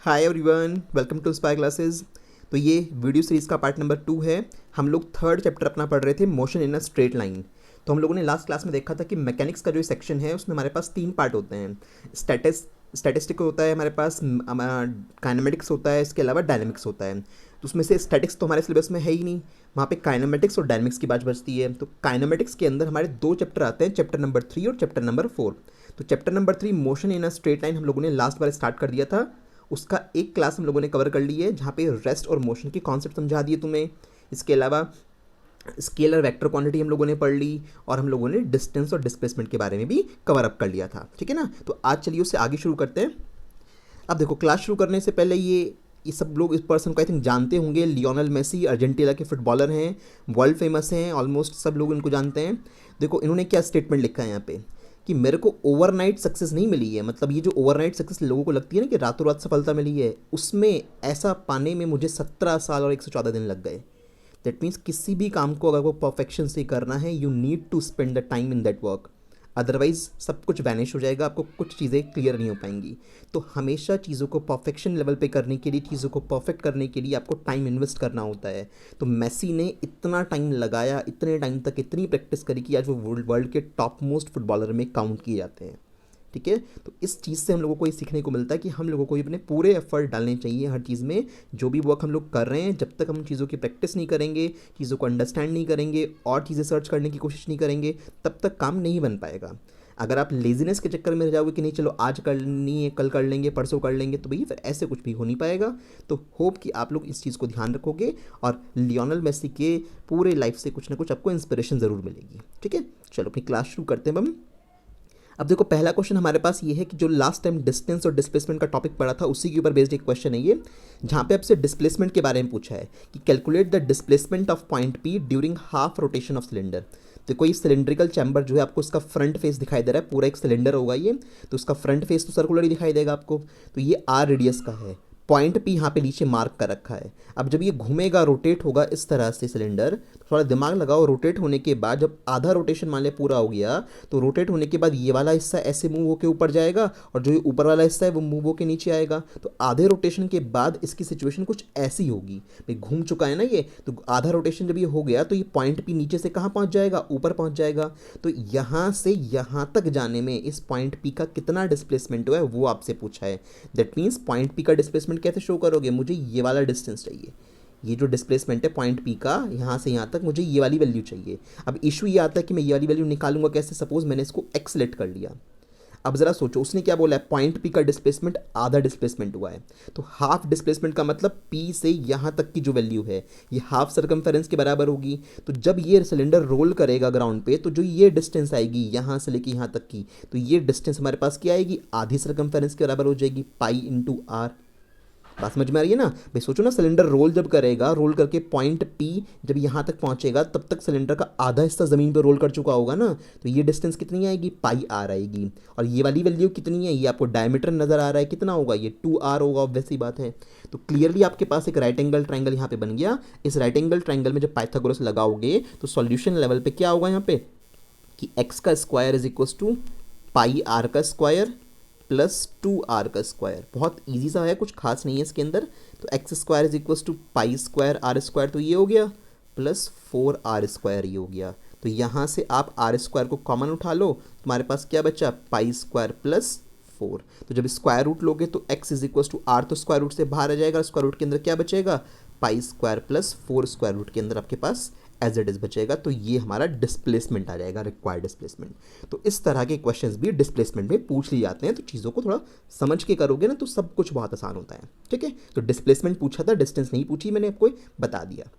Hi everyone, welcome to spy classes. तो ये video series का पार्ट नंबर 2 है। हम लोग थर्ड चैप्टर अपना पढ़ रहे थे, motion in a straight line. तो हम लोगों ने लास्ट क्लास में देखा था कि मैकेनिक्स का जो सेक्शन है उसमें हमारे पास 3 पार्ट होते हैं। स्टैटिस्टिक होता है, हमारे पास काइनेमेटिक्स होता है, इसके अलावा डायनेमिक्स होता है। तो उसमें से स्टैटिक्स तो हमारे सिलेबस में है ही नहीं, वहाँ पे काइनेमेटिक्स और डायनेमिक्स की बात बचती है। तो काइनेमेटिक्स के अंदर हमारे 2 चैप्टर आते हैं, चैप्टर नंबर 3 और चैप्टर नंबर 4। तो chapter number 3 motion in a straight line हम लोगों ने लास्ट बार स्टार्ट कर दिया था। उसका एक क्लास हम लोगों ने कवर कर ली है, जहाँ पे रेस्ट और मोशन के कॉन्सेप्ट समझा दिए तुम्हें। इसके अलावा स्केलर वेक्टर क्वांटिटी हम लोगों ने पढ़ ली, और हम लोगों ने डिस्टेंस और डिस्प्लेसमेंट के बारे में भी कवर अप कर लिया था। ठीक है ना। तो आज चलिए उससे आगे शुरू करते हैं। अब देखो, क्लास शुरू करने से पहले ये सब लोग इस पर्सन को आई थिंक जानते होंगे। लियोनेल मेसी अर्जेंटीना के फुटबॉलर हैं, वर्ल्ड फेमस हैं, ऑलमोस्ट सब लोग इनको जानते हैं। देखो इन्होंने क्या स्टेटमेंट लिखा है यहाँ पे कि मेरे को ओवरनाइट सक्सेस नहीं मिली है। मतलब ये जो ओवरनाइट सक्सेस लोगों को लगती है ना कि रातों रात सफलता मिली है, उसमें ऐसा पाने में मुझे 17 साल और 114 दिन लग गए। दैट मीन्स किसी भी काम को अगर वो परफेक्शन से करना है, you need to spend the time in that work, otherwise सब कुछ वैनिश हो जाएगा, आपको कुछ चीज़ें क्लियर नहीं हो पाएंगी। तो हमेशा चीज़ों को परफेक्शन लेवल पे करने के लिए, चीज़ों को परफेक्ट करने के लिए आपको टाइम इन्वेस्ट करना होता है। तो मेसी ने इतना टाइम लगाया, इतने टाइम तक इतनी प्रैक्टिस करी कि आज वो वर्ल्ड के टॉप मोस्ट फुटबॉलर में काउंट किए जाते हैं। ठीक है। तो इस चीज़ से हम लोगों को ये सीखने को मिलता है कि हम लोगों को अपने पूरे एफर्ट डालने चाहिए हर चीज़ में। जो भी वर्क हम लोग कर रहे हैं, जब तक हम चीज़ों की प्रैक्टिस नहीं करेंगे, चीज़ों को अंडरस्टैंड नहीं करेंगे और चीज़ें सर्च करने की कोशिश नहीं करेंगे, तब तक काम नहीं बन पाएगा। अगर आप लेजीनेस के चक्कर में रह जाओगे कि नहीं चलो आज करनी है, कल कर लेंगे, परसों कर लेंगे, तो भैया फिर ऐसे कुछ भी हो नहीं पाएगा। तो होप कि आप लोग इस चीज़ को ध्यान रखोगे और लियोनेल मेसी के पूरे लाइफ से कुछ ना कुछ आपको इंस्पिरेशन ज़रूर मिलेगी। ठीक है, चलो अपनी क्लास शुरू करते हैं हम। अब देखो, पहला क्वेश्चन हमारे पास ये है कि जो लास्ट टाइम डिस्टेंस और डिस्प्लेसमेंट का टॉपिक पढ़ा था उसी के ऊपर बेस्ड एक क्वेश्चन है ये, जहाँ पे आपसे डिस्प्लेसमेंट के बारे में पूछा है कि calculate the displacement of point P during half rotation of cylinder. देखो ये सिलेंड्रिकल चैम्बर जो है, आपको इसका फ्रंट फेस दिखाई दे रहा है, पूरा एक सिलेंडर होगा ये, तो उसका फ्रंट फेस तो सर्कुलर ही दिखाई देगा आपको। तो ये आर रेडियस का है, पॉइंट पी यहाँ पे नीचे मार्क कर रखा है। अब जब ये घूमेगा, रोटेट होगा इस तरह से सिलेंडर, तो थोड़ा दिमाग लगाओ। रोटेट होने के बाद जब आधा रोटेशन मान लिया पूरा हो गया, तो रोटेट होने के बाद ये वाला हिस्सा ऐसे मूव होकर ऊपर जाएगा और जो ये ऊपर वाला हिस्सा है वो मूव होकर नीचे आएगा। तो आधे रोटेशन के बाद इसकी सिचुएशन कुछ ऐसी होगी, भाई घूम चुका है ना ये, तो आधा रोटेशन जब ये हो गया तो ये पॉइंट पी नीचे से कहाँ पहुँच जाएगा, ऊपर पहुँच जाएगा। तो यहाँ से यहाँ तक जाने में इस पॉइंट पी का कितना डिस्प्लेसमेंट हुआ है वो आपसे पूछा है। दैट मीन्स पॉइंट पी का डिस्प्लेसमेंट कैसे शो करोगे, मुझे ये वाला डिस्टेंस चाहिए, ये जो डिस्प्लेसमेंट है पॉइंट पी का यहाँ से यहाँ तक, मुझे ये वाली वैल्यू चाहिए। अब इशू ये आता है कि मैं ये वाली वैल्यू निकालूंगा कैसे। सपोज मैंने इसको एक्स सेलेक्ट कर लिया। अब जरा सोचो, उसने क्या बोला है, पॉइंट पी का डिस्प्लेसमेंट आधा डिस्प्लेसमेंट हुआ है। तो हाफ डिस्प्लेसमेंट का मतलब पी से यहाँ तक की जो वैल्यू है ये हाफ सर्कमफेरेंस के बराबर होगी। तो जब ये सिलेंडर रोल करेगा ग्राउंड पे, तो जो ये डिस्टेंस आएगी यहाँ से लेके यहाँ तक की, तो ये डिस्टेंस हमारे पास क्या आएगी, आधी सर्कमफेरेंस के बराबर हो जाएगी, पाई इंटू आर। बात समझ में आ रही है ना भाई। सोचो ना, सिलेंडर रोल जब करेगा, रोल करके पॉइंट पी जब यहाँ तक पहुँचेगा, तब तक सिलेंडर का आधा हिस्सा ज़मीन पर रोल कर चुका होगा ना। तो ये डिस्टेंस कितनी आएगी, पाई आर आएगी। और ये वाली वैल्यू कितनी है, ये आपको डायमीटर नज़र आ रहा है, कितना होगा, ये 2r होगा, वैसी बात है। तो क्लियरली आपके पास एक राइट एंगल ट्राइंगल यहाँ पे बन गया। इस राइट एंगल ट्राइंगल में जब पाइथागोरस लगाओगे तो सॉल्यूशन लेवल पे क्या होगा यहाँ पे कि एक्स का square is equal to pi r का स्क्वायर प्लस 2r का स्क्वायर। बहुत इजी सा है, कुछ खास नहीं है इसके अंदर। तो x square is equal to pi square r square, तो ये हो गया, प्लस 4r स्क्वायर ये हो गया। तो यहाँ से आप आर स्क्वायर को कॉमन उठा लो, तुम्हारे पास क्या बचा, पाई स्क्वायर प्लस 4। तो जब स्क्वायर रूट लोगे तो x is equal to r, तो स्क्वायर रूट से बाहर आ जाएगा, स्क्वायर रूट के अंदर क्या बचेगा, pi square plus 4 square root के अंदर आपके पास एज इट इज बचेगा। तो ये हमारा डिस्प्लेसमेंट आ जाएगा, रिक्वायर्ड डिस्प्लेसमेंट। तो इस तरह के क्वेश्चंस भी डिस्प्लेसमेंट में पूछ लिए जाते हैं। तो चीज़ों को थोड़ा समझ के करोगे ना तो सब कुछ बहुत आसान होता है। ठीक है, तो डिस्प्लेसमेंट पूछा था, डिस्टेंस नहीं पूछी, मैंने आपको बता दिया।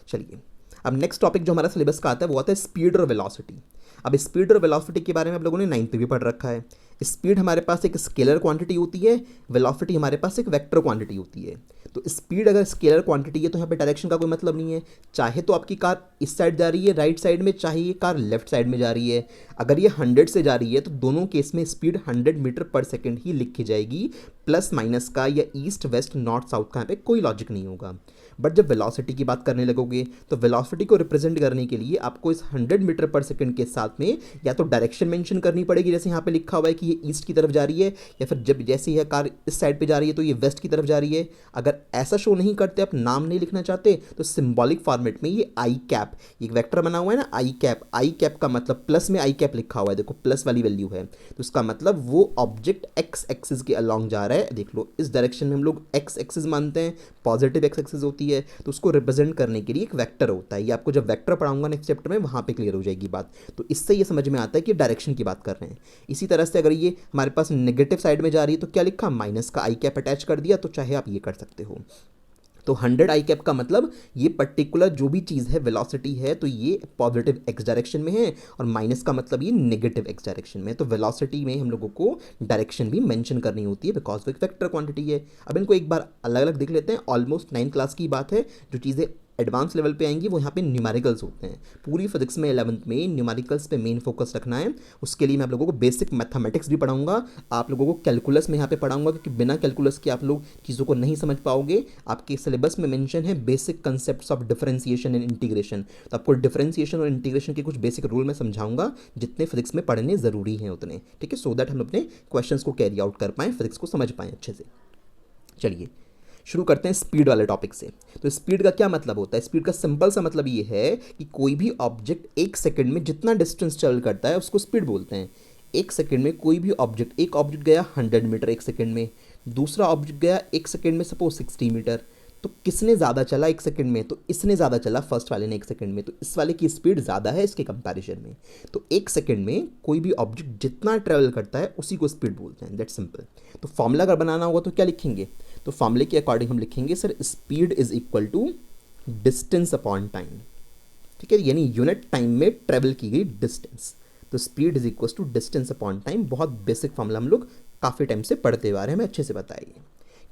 चलिए, अब नेक्स्ट टॉपिक जो हमारा सिलेबस का आता है वो आता है स्पीड और वेलोसिटी। अब स्पीड और वेलोसिटी के बारे में आप लोगों ने 9th पे भी पढ़ रखा है। स्पीड हमारे पास एक स्केलर क्वांटिटी होती है, वेलोसिटी हमारे पास एक वेक्टर क्वांटिटी होती है। तो स्पीड अगर स्केलर क्वांटिटी है तो यहाँ पे डायरेक्शन का कोई मतलब नहीं है, चाहे तो आपकी कार इस साइड जा रही है राइट साइड में, चाहे ये कार लेफ्ट साइड में जा रही है। अगर ये 100 से जा रही है तो दोनों केस में स्पीड 100 मीटर पर सेकेंड ही लिखी जाएगी, प्लस माइनस का या ईस्ट वेस्ट नॉर्थ साउथ का यहाँ पे कोई लॉजिक नहीं होगा। बट जब वेलोसिटी की बात करने लगोगे तो वेलोसिटी को रिप्रेजेंट करने के लिए आपको इस 100 मीटर पर सेकंड के साथ में या तो डायरेक्शन मेंशन करनी पड़ेगी, जैसे यहाँ पे लिखा हुआ है कि ये ईस्ट की तरफ जा रही है, या फिर जब जैसे यह कार इस साइड पे जा रही है तो ये वेस्ट की तरफ जा रही है। अगर ऐसा शो नहीं करते, आप नाम नहीं लिखना चाहते, तो सिंबॉलिक फॉर्मेट में ये आई कैप, एक वेक्टर बना हुआ है ना आई कैप का मतलब प्लस में आई कैप लिखा हुआ है, देखो प्लस वाली वैल्यू है, तो इसका मतलब वो ऑब्जेक्ट एक्स एक्सिस के अलॉन्ग जा रहा है। देख लो इस डायरेक्शन में हम लोग एक्स एक्सिस मानते हैं, पॉजिटिव एक्स एक्सिस होती है, तो उसको रिप्रेजेंट करने के लिए एक वेक्टर होता है। ये आपको जब वेक्टर पढ़ाऊंगा नेक्स्ट चैप्टर में, वहाँ पे क्लियर हो जाएगी बात। तो इससे ये समझ में आता है कि डायरेक्शन की बात कर रहे हैं। इसी तरह से अगर ये हमारे पास नेगेटिव साइड में जा रही है तो क्या लिखा, माइनस का आई कैप अटैच कर दिया, तो चाहे आप ये कर सकते हो। तो 100 आई कैप का मतलब ये पर्टिकुलर जो भी चीज़ है वेलोसिटी है तो ये पॉजिटिव एक्स डायरेक्शन में है, और माइनस का मतलब ये नेगेटिव एक्स डायरेक्शन में। तो वेलोसिटी में हम लोगों को डायरेक्शन भी मेंशन करनी होती है बिकॉज वो एक वेक्टर क्वांटिटी है। अब इनको एक बार अलग अलग देख लेते हैं। ऑलमोस्ट 9th क्लास की बात है, जो चीज़ें एडवांस लेवल पे आएंगी वो यहाँ पे न्यूमेरिकल्स होते हैं। पूरी फिजिक्स में 11th में न्यूमेरिकल्स पे मेन फोकस रखना है। उसके लिए मैं आप लोगों को बेसिक मैथमेटिक्स भी पढ़ाऊंगा, आप लोगों को कैलकुलस में यहाँ पे पढ़ाऊंगा, क्योंकि बिना कैलकुलस के आप लोग चीज़ों को नहीं समझ पाओगे। आपके सिलेबस में मेंशन है basic concepts of differentiation and integration, तो आपको डिफरेंशिएशन और इंटीग्रेशन के कुछ बेसिक रूल मैं समझाऊंगा, जितने फिजिक्स में पढ़ने ज़रूरी हैं उतने, ठीक है, सो दैट हम अपने क्वेश्चंस को कैरी आउट कर पाएँ, फिजिक्स को समझ पाएँ अच्छे से। चलिए शुरू करते हैं स्पीड वाले टॉपिक से। तो स्पीड का क्या मतलब होता है? स्पीड का सिंपल सा मतलब ये है कि कोई भी ऑब्जेक्ट एक सेकंड में जितना डिस्टेंस ट्रेवल करता है उसको स्पीड बोलते हैं। एक सेकंड में कोई भी ऑब्जेक्ट, एक ऑब्जेक्ट गया 100 मीटर एक सेकंड में, दूसरा ऑब्जेक्ट गया एक सेकंड में सपोज 60 मीटर, तो किसने ज़्यादा चला एक सेकंड में? तो इसने ज़्यादा चला फर्स्ट वाले ने एक सेकंड में, तो इस वाले की स्पीड ज़्यादा है इसके कंपैरिजन में। तो एक सेकंड में कोई भी ऑब्जेक्ट जितना ट्रेवल करता है उसी को स्पीड बोलते हैं, दैट सिंपल। तो फॉर्मूला अगर बनाना होगा तो क्या लिखेंगे? तो फॉर्मूले के अकॉर्डिंग हम लिखेंगे sir speed is equal to distance upon time, ठीक है, यानी यूनिट टाइम में ट्रेवल की गई डिस्टेंस। तो speed is equal to distance upon time, बहुत बेसिक फॉर्मूला हम लोग काफ़ी टाइम से पढ़ते हुए आ रहे हैं, हमें अच्छे से बताइए।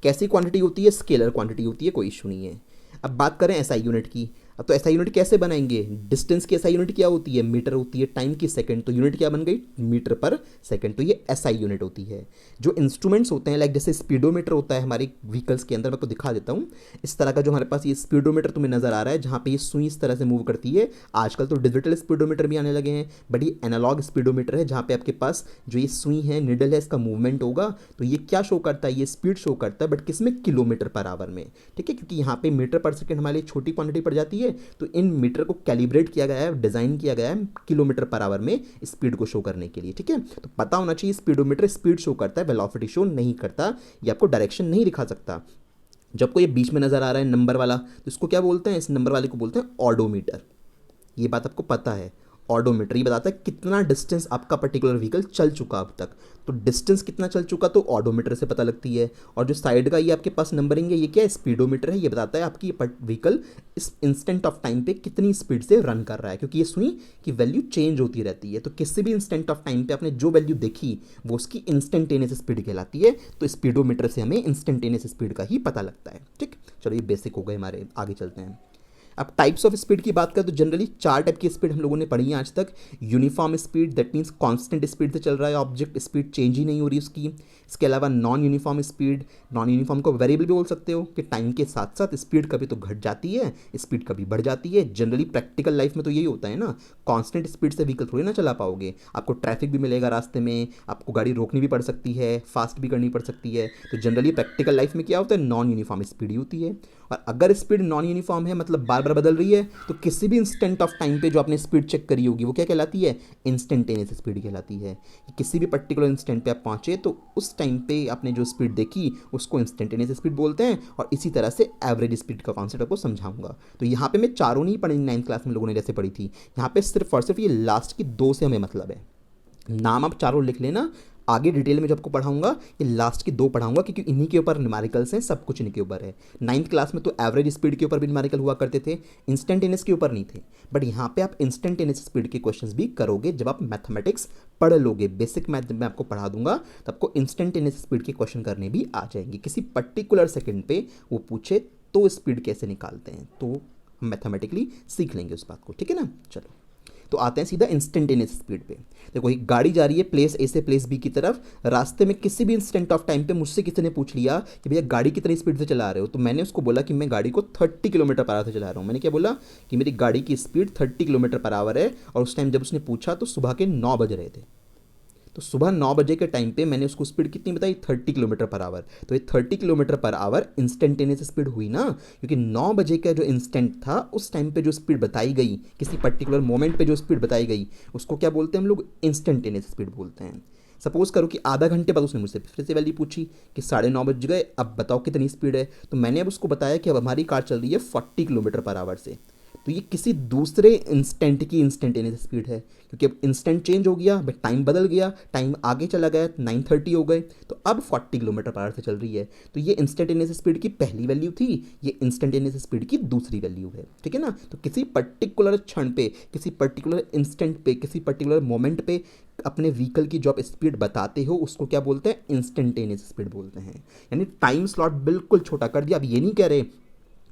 कैसी क्वांटिटी होती है? स्केलर क्वांटिटी होती है, कोई इशू नहीं है। अब बात करें एसआई यूनिट की, अब तो एसआई यूनिट कैसे बनाएंगे? डिस्टेंस की एसआई यूनिट क्या होती है? मीटर होती है। टाइम की सेकंड, तो यूनिट क्या बन गई? मीटर पर सेकंड, तो ये एसआई यूनिट होती है। जो इंस्ट्रूमेंट्स होते हैं लाइक जैसे स्पीडोमीटर होता है हमारे व्हीकल्स के अंदर, मैं आपको दिखा देता हूँ। इस तरह का जो हमारे पास ये स्पीडोमीटर तुम्हें नजर आ रहा है, जहाँ पे ये सुई इस तरह से मूव करती है। आजकल तो डिजिटल स्पीडोमीटर भी आने लगे हैं, बट ये एनालॉग स्पीडोमीटर है, जहाँ पे आपके पास जो ये सुई है, निडल है, इसका मूवमेंट होगा। तो ये क्या शो करता है? ये स्पीड शो करता है, बट किस में? किलोमीटर पर आवर में, ठीक है, क्योंकि यहाँ पे मीटर पर सेकंड हमारे लिए छोटी क्वांटिटी पड़ जाती है, तो इन मीटर को कैलिब्रेट किया गया है, डिजाइन किया गया है किलोमीटर पर आवर में स्पीड को शो करने के लिए, ठीक है। तो पता होना चाहिए स्पीडोमीटर स्पीड शो करता है, वेलोसिटी शो नहीं करता, ये आपको डायरेक्शन नहीं दिखा सकता। जब को ये बीच में नजर आ रहा है नंबर वाला, तो इसको क्या बोलते हैं? इस नंबर वाले को बोलते हैं ऑडोमीटर। ये बात आपको पता है। ऑडोमीटर ये बताता है कितना डिस्टेंस आपका पर्टिकुलर व्हीकल चल चुका अब तक, तो डिस्टेंस कितना चल चुका तो ऑडोमीटर से पता लगती है। और जो साइड का ये आपके पास नंबरिंग है, ये क्या है? स्पीडोमीटर है, ये बताता है आपकी व्हीकल इस इंस्टेंट ऑफ टाइम पे कितनी स्पीड से रन कर रहा है, क्योंकि ये सुई की वैल्यू चेंज होती रहती है। तो किसी भी इंस्टेंट ऑफ टाइम पे आपने जो वैल्यू देखी वो उसकी इंस्टेंटेनियस स्पीड कहलाती है। तो स्पीडोमीटर से हमें इंस्टेंटेनियस स्पीड का ही पता लगता है, ठीक। चलो ये बेसिक हो गए हमारे, आगे चलते हैं। अब टाइप्स ऑफ स्पीड की बात करें तो जनरली 4 टाइप की स्पीड हम लोगों ने पढ़ी है आज तक। Uniform speed, that means constant speed से चल रहा है ऑब्जेक्ट, स्पीड चेंज ही नहीं हो रही उसकी। इसके अलावा non uniform speed, non uniform को वेरिएबल भी बोल सकते हो कि टाइम के साथ साथ स्पीड कभी तो घट जाती है, स्पीड कभी बढ़ जाती है। जनरली प्रैक्टिकल लाइफ में तो यही होता है ना, कांस्टेंट स्पीड से व्हीकल थोड़ी ना चला पाओगे, आपको ट्रैफिक भी मिलेगा रास्ते में, आपको गाड़ी रोकनी भी पड़ सकती है, फास्ट भी करनी पड़ सकती है। तो जनरली प्रैक्टिकल लाइफ में क्या होता है? नॉन यूनिफॉर्म स्पीड ही होती है। और अगर स्पीड नॉन यूनिफॉर्म है, मतलब बार बार बदल रही है, तो किसी भी इंस्टेंट ऑफ टाइम पे जो आपने स्पीड चेक करी होगी वो क्या कहलाती है? इंस्टेंटेनियस स्पीड कहलाती है। किसी भी पर्टिकुलर इंस्टेंट पे आप पहुंचे तो उस टाइम पे आपने जो स्पीड देखी उसको इंस्टेंटेनियस स्पीड बोलते हैं। और इसी तरह से एवरेज स्पीड का कॉन्सेप्ट आपको समझाऊंगा। तो यहाँ पे मैं चारों नहीं पढ़ी 9th क्लास में लोगों ने जैसे पढ़ी थी, यहाँ पे सिर्फ और सिर्फ ये लास्ट की 2 से हमें मतलब है। नाम आप चारों लिख लेना, आगे डिटेल में जब आपको पढ़ाऊंगा ये लास्ट की 2 पढ़ाऊंगा, क्योंकि इन्हीं के ऊपर न्यूमेरिकल्स हैं, सब कुछ इनके ऊपर है। 9th क्लास में तो एवरेज स्पीड के ऊपर भी न्यूमेरिकल हुआ करते थे, इंस्टेंटेनियस के ऊपर नहीं थे। बट यहाँ पे आप इंस्टेंटेनियस स्पीड के क्वेश्चंस भी करोगे जब आप मैथमेटिक्स पढ़ लोगे। बेसिक मैथ मैं आपको पढ़ा दूंगा तो आपको इंस्टेंटेनियस स्पीड के क्वेश्चन करने भी आ जाएंगे। किसी पर्टिकुलर सेकेंड पे वो पूछे तो स्पीड कैसे निकालते हैं, तो हम मैथमेटिकली सीख लेंगे उस बात को, ठीक है ना। चलो तो आते हैं सीधा इंस्टेंटेनियस स्पीड पे। देखो एक गाड़ी जा रही है प्लेस ए से प्लेस बी की तरफ, रास्ते में किसी भी इंस्टेंट ऑफ टाइम पे मुझसे किसी ने पूछ लिया कि भैया गाड़ी कितनी स्पीड से चला रहे हो, तो मैंने उसको बोला कि मैं गाड़ी को 30 किलोमीटर पर आवर से चला रहा हूँ। मैंने क्या बोला कि मेरी गाड़ी की स्पीड 30 किलोमीटर पर आवर है, और उस टाइम जब उसने पूछा तो सुबह के 9 बज रहे थे। तो सुबह 9 बजे के टाइम पे मैंने उसको स्पीड कितनी बताई, 30 किलोमीटर पर आवर। तो ये 30 kilometre per our instantaneous speed हुई ना, क्योंकि 9 बजे का जो इंस्टेंट था उस टाइम पे जो स्पीड बताई गई, किसी पर्टिकुलर मोमेंट पे जो स्पीड बताई गई, उसको क्या बोलते हैं हम लोग, इंस्टेंटेनियस स्पीड बोलते हैं। सपोज करो कि आधा घंटे बाद उसने मुझसे फिर से वैल्यू पूछी कि 9:30 बज गए, अब बताओ कितनी स्पीड है। तो मैंने अब उसको बताया कि अब हमारी कार चल रही है 40 किलोमीटर पर आवर से। तो ये किसी दूसरे इंस्टेंट की इंस्टेंटेनियस स्पीड है, क्योंकि अब इंस्टेंट चेंज हो गया, बट टाइम बदल गया, टाइम आगे चला गया, 9:30 हो गए, तो अब 40 किलोमीटर पर आवर से चल रही है। तो ये इंस्टेंटेनियस स्पीड की पहली वैल्यू थी, ये इंस्टेंटेनियस स्पीड की दूसरी वैल्यू है, ठीक है ना। तो किसी पर्टिकुलर क्षण पे, किसी पर्टिकुलर इंस्टेंट पे, किसी पर्टिकुलर मोमेंट पे अपने व्हीकल की जो आप स्पीड बताते हो उसको क्या बोलते हैं, इंस्टेंटेनियस स्पीड बोलते हैं। यानी टाइम स्लॉट बिल्कुल छोटा कर दिया। अब ये नहीं कह रहे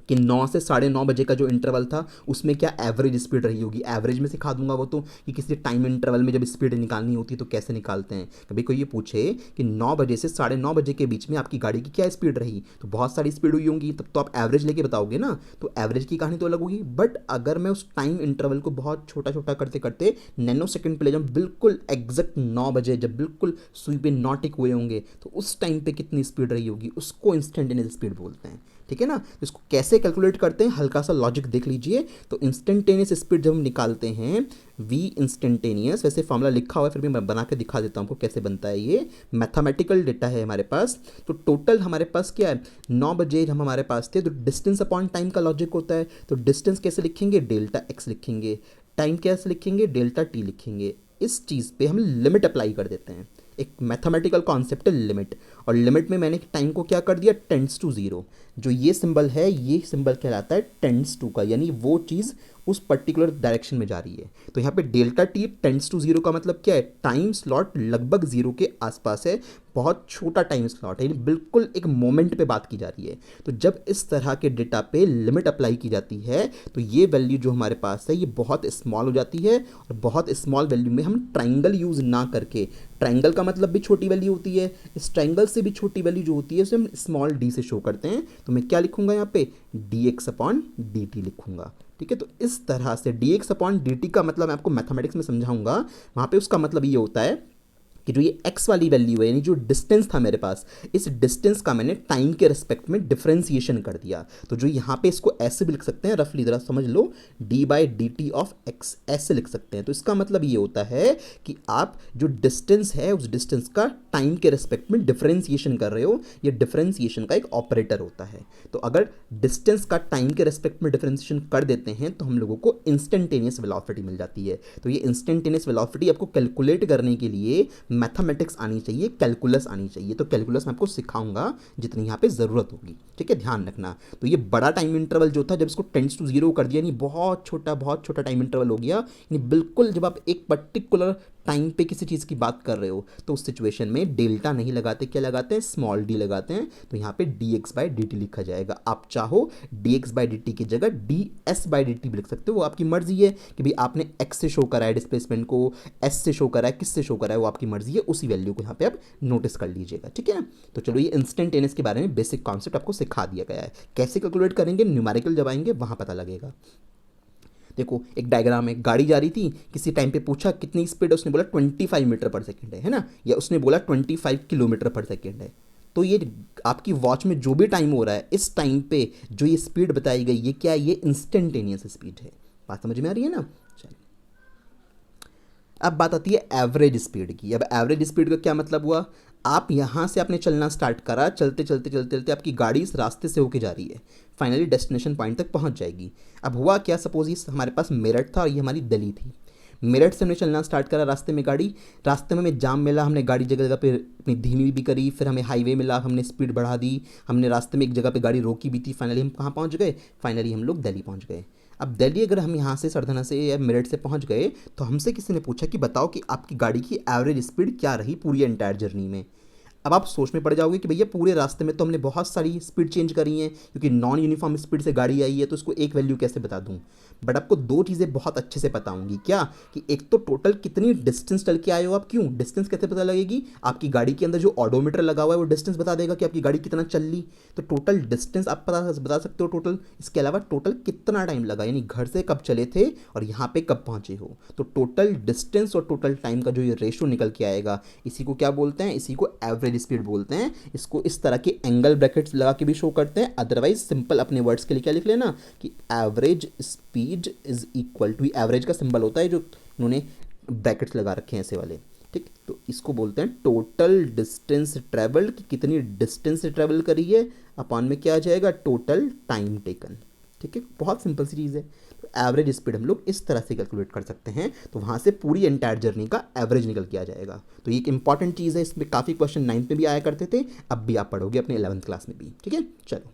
कि 9 से 9:30 बजे का जो इंटरवल था उसमें क्या एवरेज स्पीड रही होगी, एवरेज में सिखा दूंगा वो तो, कि किसी टाइम इंटरवल में जब स्पीड निकालनी होती है तो कैसे निकालते हैं। कभी कोई ये पूछे कि 9 बजे से 9:30 बजे के बीच में आपकी गाड़ी की क्या स्पीड रही, तो बहुत सारी स्पीड हुई होंगी, तब तो आप एवरेज लेके बताओगे ना, तो एवरेज की कहानी तो अलग होगी। बट अगर मैं उस टाइम इंटरवल को बहुत छोटा छोटा करते करते नैनो सेकंड पे ले जाऊँ, बिल्कुल एग्जैक्ट 9 बजे जब बिल्कुल सुई पे नॉटिक हुए होंगे, तो उस टाइम पे कितनी स्पीड रही होगी, उसको इंस्टेंटेनियस स्पीड बोलते हैं, ठीक है ना। तो इसको कैसे कैलकुलेट करते हैं, हल्का सा लॉजिक देख लीजिए। तो इंस्टेंटेनियस स्पीड जब हम निकालते हैं, वी इंस्टेंटेनियस, वैसे फॉर्मूला लिखा हुआ है, फिर भी मैं बना के दिखा देता हूँ आपको कैसे बनता है। ये मैथमेटिकल डेटा है हमारे पास। तो टोटल हमारे पास क्या है, 9 बजे हम हमारे पास थे, तो डिस्टेंस अपॉन टाइम का लॉजिक होता है। तो डिस्टेंस कैसे लिखेंगे, डेल्टा एक्स लिखेंगे, टाइम कैसे लिखेंगे, डेल्टा टी लिखेंगे। इस चीज़ पे हम लिमिट अप्लाई कर देते हैं। एक मैथमेटिकल कॉन्सेप्ट है लिमिट, और लिमिट में मैंने टाइम को क्या कर दिया, टेंड्स टू जीरो। जो ये सिंबल है, ये सिंबल कहलाता है टेंड्स टू का, यानी वो चीज़ उस पर्टिकुलर डायरेक्शन में जा रही है। तो यहाँ पे delta t tends to zero का मतलब क्या है, टाइम स्लॉट लगभग जीरो के आसपास है, बहुत छोटा टाइम स्लॉट है, यानी बिल्कुल एक मोमेंट पे बात की जा रही है। तो जब इस तरह के डेटा पे लिमिट अप्लाई की जाती है तो ये वैल्यू जो हमारे पास है ये बहुत स्मॉल हो जाती है, और बहुत स्मॉल वैल्यू में हम ट्राइंगल यूज़ ना करके, ट्राइंगल का मतलब भी छोटी वैल्यू होती है, इस ट्राइंगल से भी छोटी वैल्यू जो होती है उसे हम स्मॉल डी से शो करते हैं। तो मैं क्या लिखूंगा यहाँ पे, D x upon D T लिखूंगा, ठीक है। तो इस तरह से D x upon D T का मतलब मैं आपको मैथमेटिक्स में समझाऊंगा, वहाँ पे उसका मतलब ये होता है कि जो ये x वाली वैल्यू है, यानी जो डिस्टेंस था मेरे पास, इस डिस्टेंस का मैंने टाइम के रिस्पेक्ट में डिफरेंशिएशन कर दिया। तो जो यहाँ पे इसको ऐसे भी लिख सकते हैं, रफली ज़रा समझ लो, d/dt ऑफ x ऐसे लिख सकते हैं। तो इसका मतलब ये होता है कि आप जो डिस्टेंस है उस डिस्टेंस का टाइम के रिस्पेक्ट में डिफरेंशिएशन कर रहे हो, ये डिफरेंशिएशन का एक ऑपरेटर होता है। तो अगर डिस्टेंस का टाइम के रिस्पेक्ट में डिफरेंशिएशन कर देते हैं तो हम लोगों को इंस्टेंटेनियस वेलोसिटी मिल जाती है। तो ये इंस्टेंटेनियस वेलोसिटी आपको कैलकुलेट करने के लिए मैथमेटिक्स आनी चाहिए, कैलकुलस आनी चाहिए। तो कैलकुलस मैं आपको सिखाऊंगा जितनी यहाँ पे ज़रूरत होगी, ठीक है, ध्यान रखना। तो ये बड़ा टाइम इंटरवल जो था, जब इसको टेंड्स टू जीरो कर दिया, यानी बहुत छोटा टाइम इंटरवल हो गया, यानी बिल्कुल जब आप एक पर्टिकुलर टाइम पे किसी चीज़ की बात कर रहे हो तो उस सिचुएशन में डेल्टा नहीं लगाते, क्या लगाते हैं, स्मॉल डी लगाते हैं। तो यहाँ पे D x by D T लिखा जाएगा। आप चाहो D x by D T की जगह D S by D T भी लिख सकते हो, वो आपकी मर्जी है कि भाई आपने एक्स से शो करा है डिस्प्लेसमेंट को, एस से शो करा है, किस से शो करा है, वो आपकी मर्जी है। उसी वैल्यू को यहाँ पे आप नोटिस कर लीजिएगा, ठीक है ना। तो चलो, ये इंस्टेंटेनियस के बारे में बेसिक कॉन्सेप्ट आपको सिखा दिया गया है। कैसे कैलकुलेट करेंगे, न्यूमेरिकल जब आएंगे वहाँ पता लगेगा। देखो एक डायग्राम है, गाड़ी जा रही थी, किसी टाइम पे पूछा कितनी स्पीड है, उसने बोला 25 मीटर पर सेकेंड है ना, या उसने बोला 25 किलोमीटर पर सेकेंड है। तो ये आपकी वॉच में जो भी टाइम हो रहा है, इस टाइम पे जो ये स्पीड बताई गई, ये क्या है, ये इंस्टेंटेनियस स्पीड है। बात समझ में आ रही है ना। चलिए, अब बात आती है एवरेज स्पीड की। अब एवरेज स्पीड का क्या मतलब हुआ, आप यहाँ से आपने चलना स्टार्ट करा, चलते चलते चलते चलते आपकी गाड़ी इस रास्ते से होके जा रही है, फाइनली डेस्टिनेशन पॉइंट तक पहुँच जाएगी। अब हुआ क्या, सपोज ये हमारे पास मेरठ था और ये हमारी दिल्ली थी। मेरठ से हमने चलना स्टार्ट करा, रास्ते में गाड़ी, रास्ते में हमें जाम मिला, हमने गाड़ी जगह जगह पे अपनी धीमी भी करी, फिर हमें हाईवे मिला, हमने स्पीड बढ़ा दी, हमने रास्ते में एक जगह पे गाड़ी रोकी भी थी, फाइनली हम कहाँ पहुँच गए, फाइनली हम लोग दिल्ली पहुँच गए। अब दिल्ली अगर हम यहाँ से सरधना से या मेरठ से पहुँच गए तो हमसे किसी ने पूछा कि बताओ कि आपकी गाड़ी की एवरेज स्पीड क्या रही पूरी एंटायर जर्नी में। अब आप सोच में पड़ जाओगे कि भैया पूरे रास्ते में तो हमने बहुत सारी स्पीड चेंज करी है, क्योंकि नॉन यूनिफॉर्म स्पीड से गाड़ी आई है, तो उसको एक वैल्यू कैसे बता दूँ। बट आपको दो चीज़ें बहुत अच्छे से पता होंगी, क्या कि एक तो टोटल कितनी डिस्टेंस चल के आए हो आप, क्यों डिस्टेंस कैसे पता लगेगी, आपकी गाड़ी के अंदर जो ऑडोमीटर लगा हुआ है वो डिस्टेंस बता देगा कि आपकी गाड़ी कितना चल ली। तो टोटल डिस्टेंस आप बता सकते हो टोटल। इसके अलावा टोटल कितना टाइम लगा, यानी घर से कब चले थे और यहाँ पे कब पहुँचे हो। तो टोटल डिस्टेंस और टोटल टाइम का जो ये रेशो निकल के आएगा, इसी को क्या बोलते हैं, इसी को एवरेज स्पीड बोलते हैं। इसको इस तरह के एंगल ब्रैकेट्स लगा के भी शो करते हैं, अदरवाइज सिंपल अपने वर्ड्स के लिए क्या लिख लेना कि average speed is equal to, average का सिंबल होता है जो इन्होंने ब्रैकेट्स लगा रखे हैं ऐसे वाले, ठीक। तो इसको बोलते हैं टोटल डिस्टेंस ट्रेवल्ड, कि कितनी डिस्टेंस ट्रेवल करी है, अपॉन में क्या आ जाएगा, टोटल टाइम टेकन, ठीक है। बहुत सिंपल सी चीज़ है। तो एवरेज स्पीड हम लोग इस तरह से कैलकुलेट कर सकते हैं, तो वहाँ से पूरी एंटायर जर्नी का एवरेज निकल के आ जाएगा। तो ये एक इंपॉर्टेंट चीज़ है, इसमें काफ़ी क्वेश्चन 9th में भी आया करते थे, अब भी आप पढ़ोगे अपने 11th क्लास में भी, ठीक है। चलो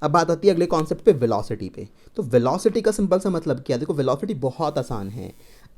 अब बात आती है अगले कॉन्सेप्ट पे, वेलोसिटी पे। तो वेलोसिटी का सिंपल सा मतलब क्या है, देखो वेलोसिटी बहुत आसान है।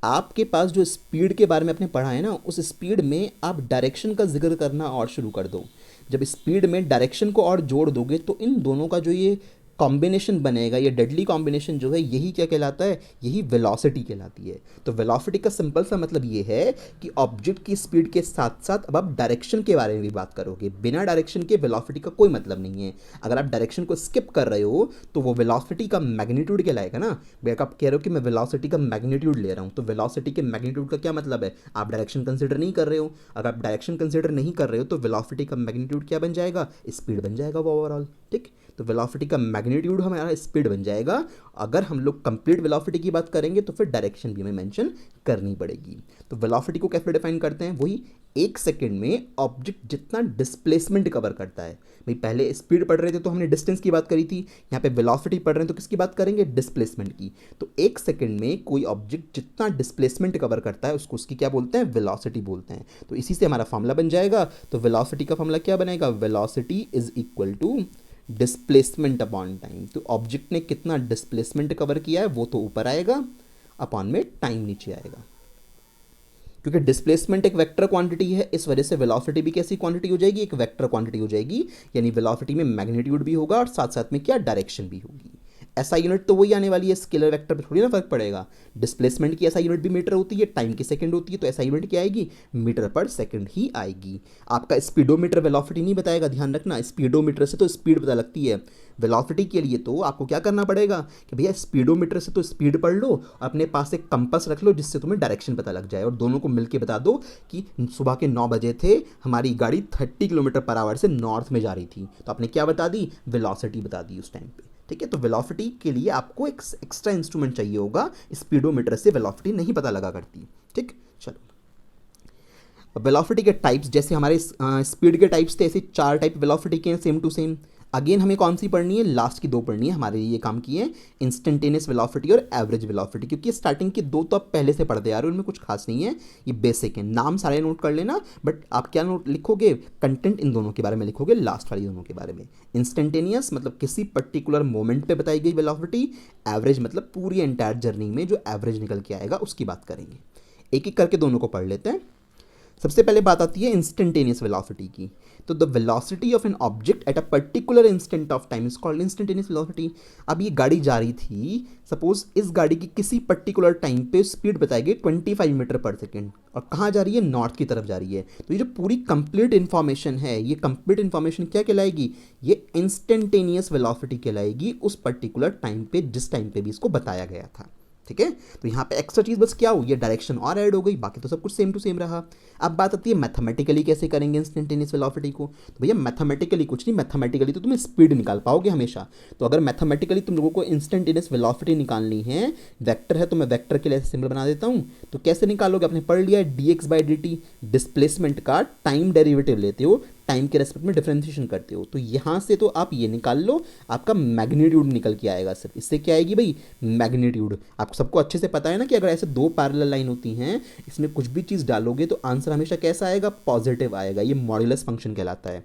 आपके पास जो स्पीड के बारे में आपने पढ़ा है ना, उस स्पीड में आप डायरेक्शन का जिक्र करना और शुरू कर दो। जब स्पीड में डायरेक्शन को और जोड़ दोगे तो इन दोनों का जो ये कॉम्बिनेशन बनेगा, ये डेडली कॉम्बिनेशन जो है, यही क्या कहलाता है, यही वेलोसिटी कहलाती है। तो वेलोसिटी का सिंपल सा मतलब ये है कि ऑब्जेक्ट की स्पीड के साथ साथ अब आप डायरेक्शन के बारे में भी बात करोगे। बिना डायरेक्शन के वेलोसिटी का कोई मतलब नहीं है। अगर आप डायरेक्शन को स्किप कर रहे हो तो वो वेलोसिटी का मैग्नीट्यूड कहलाएगा ना। भाई आप कह रहे हो कि मैं वेलोसिटी का मैग्नीट्यूड ले रहा हूँ, तो वेलोसिटी के मैग्नीट्यूड का क्या मतलब है, आप डायरेक्शन कंसिडर नहीं कर रहे हो। अगर आप डायरेक्शन कंसिडर नहीं कर रहे हो तो वेलोसिटी का मैग्नीट्यूड क्या बन जाएगा, स्पीड बन जाएगा वो ओवरऑल, ठीक। तो वेलोसिटी का मैग्नीट्यूड हमारा स्पीड बन जाएगा। अगर हम लोग कंप्लीट वेलोसिटी की बात करेंगे तो फिर डायरेक्शन भी हमें मेंशन करनी पड़ेगी। तो वेलोसिटी को कैसे डिफाइन करते हैं, वही 1 सेकेंड में ऑब्जेक्ट जितना डिस्प्लेसमेंट कवर करता है। भाई पहले स्पीड पढ़ रहे थे तो हमने डिस्टेंस की बात करी थी, यहाँ पे वेलोसिटी पढ़ रहे हैं तो किसकी बात करेंगे, डिस्प्लेसमेंट की। तो 1 सेकेंड में कोई ऑब्जेक्ट जितना डिस्प्लेसमेंट कवर करता है उसको उसकी क्या बोलते हैं, वेलोसिटी बोलते हैं। तो इसी से हमारा फॉर्मूला बन जाएगा। तो वेलोसिटी का फॉर्मूला क्या बनेगा, velocity is equal to displacement upon time. तो ऑब्जेक्ट ने कितना डिस्प्लेसमेंट कवर किया है वो तो ऊपर आएगा, अपॉन में टाइम नीचे आएगा। क्योंकि डिस्प्लेसमेंट एक वेक्टर क्वांटिटी है, इस वजह से वेलोसिटी भी कैसी क्वांटिटी हो जाएगी, एक वेक्टर क्वांटिटी हो जाएगी। यानी वेलोसिटी में मैग्नीट्यूड भी होगा और साथ साथ में क्या, डायरेक्शन भी होगी। ऐसा यूनिट तो वही आने वाली है, स्केलर वेक्टर पे थोड़ी ना फर्क पड़ेगा। डिस्प्लेसमेंट की ऐसा यूनिट भी मीटर होती है, टाइम की सेकंड होती है, तो ऐसा यूनिट क्या आएगी, मीटर पर सेकंड ही आएगी। आपका स्पीडोमीटर वेलोसिटी नहीं बताएगा, ध्यान रखना। स्पीडोमीटर से तो स्पीड पता लगती है, वेलोसिटी के लिए तो आपको क्या करना पड़ेगा कि भैया स्पीडोमीटर से तो स्पीड पढ़ लो, अपने पास एक कंपास रख लो जिससे तुम्हें डायरेक्शन पता लग जाए, और दोनों को मिलकर बता दो कि सुबह के 9 बजे थे, हमारी गाड़ी 30 किलोमीटर पर आवर से नॉर्थ में जा रही थी, तो आपने क्या बता दी, वेलोसिटी बता दी उस टाइम पे, ठीक है। तो वेलोसिटी के लिए आपको एक एक्स्ट्रा इंस्ट्रूमेंट चाहिए होगा, स्पीडोमीटर से वेलोसिटी नहीं पता लगा करती, ठीक। चलो वेलोसिटी के टाइप्स, जैसे हमारे स्पीड के टाइप्स थे, ऐसे 4 टाइप वेलोसिटी के हैं, सेम टू सेम। अगेन हमें कौन सी पढ़नी है, लास्ट की 2 पढ़नी है, हमारे लिए ये काम की है, इंस्टेंटेनियस वेलोसिटी और एवरेज वेलोसिटी। क्योंकि स्टार्टिंग की 2 तो आप पहले से पढ़ते आ रहे हो, उनमें कुछ खास नहीं है, ये बेसिक है। नाम सारे नोट कर लेना, बट आप क्या नोट लिखोगे, कंटेंट इन दोनों के बारे में लिखोगे, लास्ट वाली दोनों के बारे में। इंस्टेंटेनियस मतलब किसी पर्टिकुलर मोमेंट पे बताई गई वेलोसिटी, एवरेज मतलब पूरी एंटायर जर्नी में जो एवरेज निकल के आएगा उसकी बात करेंगे। एक एक करके दोनों को पढ़ लेते हैं। सबसे पहले बात आती है इंस्टेंटेनियस वेलोसिटी की। तो the velocity of an object at a particular instant of time is called instantaneous velocity. अब ये गाड़ी जा रही थी, सपोज इस गाड़ी की किसी पर्टिकुलर टाइम पे स्पीड बताई गई 25 मीटर पर सेकेंड, और कहाँ जा रही है, नॉर्थ की तरफ जा रही है। तो ये जो पूरी कंप्लीट इन्फॉर्मेशन है, ये कंप्लीट इन्फॉर्मेशन क्या कहलाएगी, ये इंस्टेंटेनियस वेलोसिटी कहलाएगी, उस पर्टिकुलर टाइम पे जिस टाइम पे भी इसको बताया गया था, ठीक है। तो यहाँ पे एक्स्ट्रा चीज़ बस क्या हो, ये डायरेक्शन और ऐड हो गई, बाकी तो सब कुछ सेम टू सेम रहा। अब बात आती है मैथमेटिकली कैसे करेंगे इंस्टेंटेनियस वेलोसिटी को। तो भैया मैथमेटिकली कुछ नहीं, मैथमेटिकली तो तुम्हें स्पीड निकाल पाओगे हमेशा। तो अगर मैथमेटिकली तुम लोगों को इंस्टेंटेनियस वेलोसिटी निकालनी है, वेक्टर है तो मैं वेक्टर के लिए सिंबल बना देता हूँ। तो कैसे निकालोगे, आपने पढ़ लिया है dx/dt, डिस्प्लेसमेंट का टाइम डेरिवेटिव लेते हो, टाइम के रेस्पेक्ट में डिफरेंशिएशन करते हो। तो यहाँ से तो आप ये निकाल लो, आपका मैग्नीट्यूड निकल के आएगा। सिर्फ इससे क्या आएगी भाई, मैग्नीट्यूड। आपको सबको अच्छे से पता है ना कि अगर ऐसे 2 पैरेलल लाइन होती हैं, इसमें कुछ भी चीज़ डालोगे तो आंसर हमेशा कैसा आएगा, पॉजिटिव आएगा। ये मॉड्यूलस फंक्शन कहलाता है।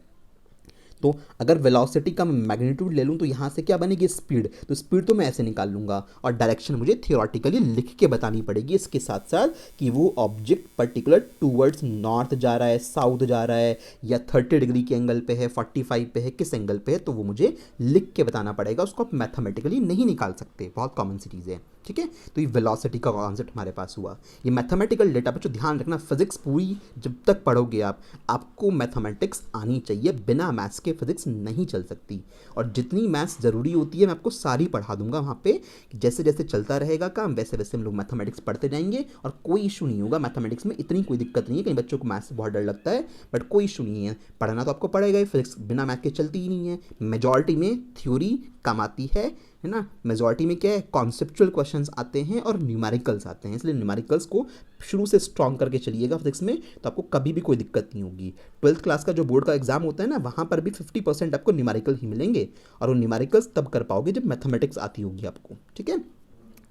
तो अगर वेलोसिटी का मैं मैग्नीट्यूड ले लूँ तो यहाँ से क्या बनेगी स्पीड, तो स्पीड तो मैं ऐसे निकाल लूँगा और डायरेक्शन मुझे थियोरेटिकली लिख के बतानी पड़ेगी इसके साथ साथ कि वो ऑब्जेक्ट पर्टिकुलर टूवर्ड्स नॉर्थ जा रहा है, साउथ जा रहा है, या 30 डिग्री के एंगल पे है, 45 पे है, किस एंगल पे है, तो वो मुझे लिख के बताना पड़ेगा। उसको आप मैथमेटिकली नहीं निकाल सकते, बहुत कॉमन सी चीज़ है। ठीक है, तो ये वेलोसिटी का कॉन्सेप्ट हमारे पास हुआ। ये मैथमेटिकल डेटा पर जो ध्यान रखना, फिजिक्स पूरी जब तक पढ़ोगे आपको मैथमेटिक्स आनी चाहिए, बिना मैथ्स के फिजिक्स नहीं चल सकती। और जितनी मैथ्स ज़रूरी होती है मैं आपको सारी पढ़ा दूंगा वहाँ पे। जैसे जैसे चलता रहेगा काम वैसे वैसे हम लोग मैथमेटिक्स पढ़ते जाएंगे और कोई इशू नहीं होगा मैथमेटिक्स में, इतनी कोई दिक्कत नहीं है। कई बच्चों को मैथ्स से बहुत डर लगता है, बट कोई इशू नहीं है, पढ़ना तो आपको पड़ेगा ही। फिजिक्स बिना मैथ के चलती ही नहीं है। मेजॉरिटी में थ्योरी काम आती है ना, मेजॉरिटी में क्या है, कॉन्सेप्चुअल क्वेश्चंस आते हैं और न्यूमेरिकल्स आते हैं, इसलिए न्यूमेरिकल्स को शुरू से स्ट्रॉन्ग करके चलिएगा फिजिक्स में, तो आपको कभी भी कोई दिक्कत नहीं होगी। 12th क्लास का जो बोर्ड का एग्जाम होता है ना, वहाँ पर भी 50% आपको न्यूमेरिकल ही मिलेंगे, और वो न्यूमेरिकल्स तब कर पाओगे जब मैथमेटिक्स आती होगी आपको। ठीक है,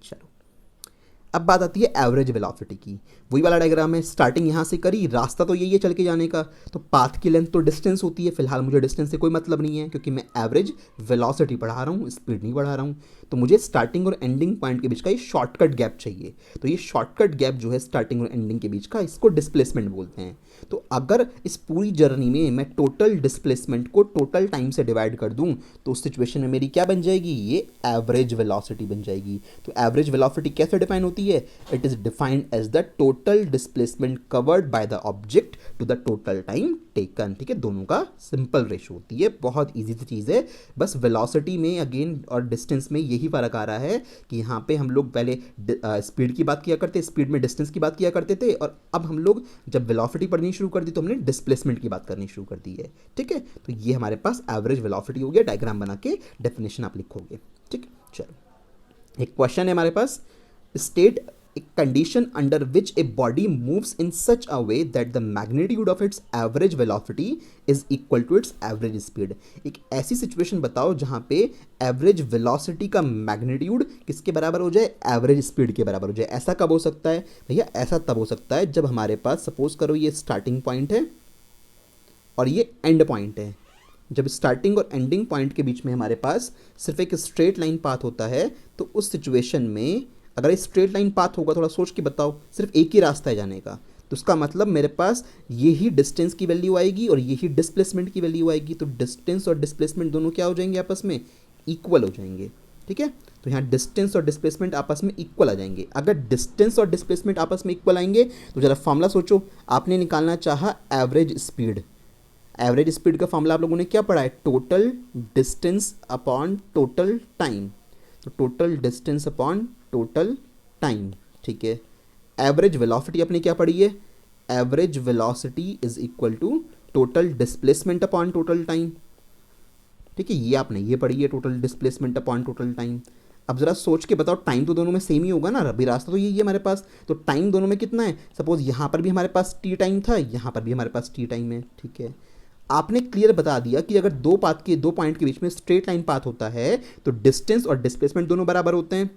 चलो अब बात आती है एवरेज वेलोसिटी की। वही वाला डायग्राम है, स्टार्टिंग यहाँ से करी, रास्ता तो यही है चल के जाने का, तो पाथ की लेंथ तो डिस्टेंस होती है। फिलहाल मुझे डिस्टेंस से कोई मतलब नहीं है क्योंकि मैं एवरेज वेलोसिटी पढ़ा रहा हूँ, स्पीड नहीं बढ़ा रहा हूँ। तो मुझे स्टार्टिंग और एंडिंग पॉइंट के बीच का ये शॉर्टकट गैप चाहिए। तो ये शॉर्टकट गैप जो है स्टार्टिंग और एंडिंग के बीच का, इसको डिस्प्लेसमेंट बोलते हैं। तो अगर इस पूरी जर्नी में मैं टोटल डिस्प्लेसमेंट को टोटल टाइम से डिवाइड कर दूं तो उस सिचुएशन में मेरी क्या बन जाएगी, ये एवरेज वेलोसिटी बन जाएगी। तो एवरेज वेलोसिटी कैसे डिफाइन होती है, it is defined as the total displacement covered by the object to the total time taken. ठीक है, दोनों का सिंपल रेशो होती है, बहुत ईजी सी चीज़ है। बस वेलोसिटी में अगेन और डिस्टेंस में यही फ़र्क आ रहा है कि यहाँ पे हम लोग पहले स्पीड की बात किया करते, स्पीड में डिस्टेंस की बात किया करते थे, और अब हम लोग जब वेलोसिटी पढ़नी शुरू कर दी तो हमने डिस्प्लेसमेंट की बात करनी शुरू कर दी है। ठीक है, तो ये हमारे पास एवरेज वेलोसिटी हो गया। डायग्राम बना के डेफिनेशन आप लिखोगे। ठीक है, चलो एक क्वेश्चन है हमारे पास, state a condition under which a body moves in such a way that the magnitude of its average velocity is equal to its average speed। एक ऐसी सिचुएशन बताओ जहां पे एवरेज वेलोसिटी का मैग्नीट्यूड किसके बराबर हो जाए, एवरेज स्पीड के बराबर हो जाए। ऐसा कब हो सकता है भैया, ऐसा तब हो सकता है जब हमारे पास सपोज करो ये स्टार्टिंग पॉइंट है और ये एंड पॉइंट है। जब स्टार्टिंग और एंडिंग पॉइंट के बीच में हमारे पास सिर्फ एक स्ट्रेट लाइन पाथ होता है, तो उस सिचुएशन में अगर स्ट्रेट लाइन पाथ होगा, थोड़ा सोच के बताओ, सिर्फ एक ही रास्ता है जाने का, तो उसका मतलब मेरे पास यही डिस्टेंस की वैल्यू आएगी और यही डिस्प्लेसमेंट की वैल्यू आएगी। तो डिस्टेंस और डिस्प्लेसमेंट दोनों क्या हो जाएंगे, आपस में इक्वल हो जाएंगे। ठीक है, तो यहाँ डिस्टेंस और डिस्प्लेसमेंट आपस में इक्वल आ जाएंगे। अगर डिस्टेंस और डिस्प्लेसमेंट आपस में इक्वल आएंगे तो जरा फॉर्मूला सोचो, आपने निकालना चाहा एवरेज स्पीड। एवरेज स्पीड का फॉर्मूला आप लोगों ने क्या पढ़ा है, total distance upon total time. तो total distance upon total time. ठीक है, एवरेज वेलोसिटी अपने क्या पढ़ी है, average velocity is equal to total displacement upon total time. ठीक है, ये आपने ये पढ़ी है, total displacement upon total time. अब जरा सोच के बताओ, टाइम तो दोनों में सेम ही होगा ना, अभी रास्ता तो यही है हमारे पास, तो टाइम दोनों में कितना है, सपोज यहाँ पर भी हमारे पास टी टाइम था, यहाँ पर भी हमारे पास टी टाइम है। ठीक है, आपने क्लियर बता दिया कि अगर दो पॉइंट के बीच में स्ट्रेट लाइन पाथ होता है तो डिस्टेंस और डिस्प्लेसमेंट दोनों बराबर होते हैं।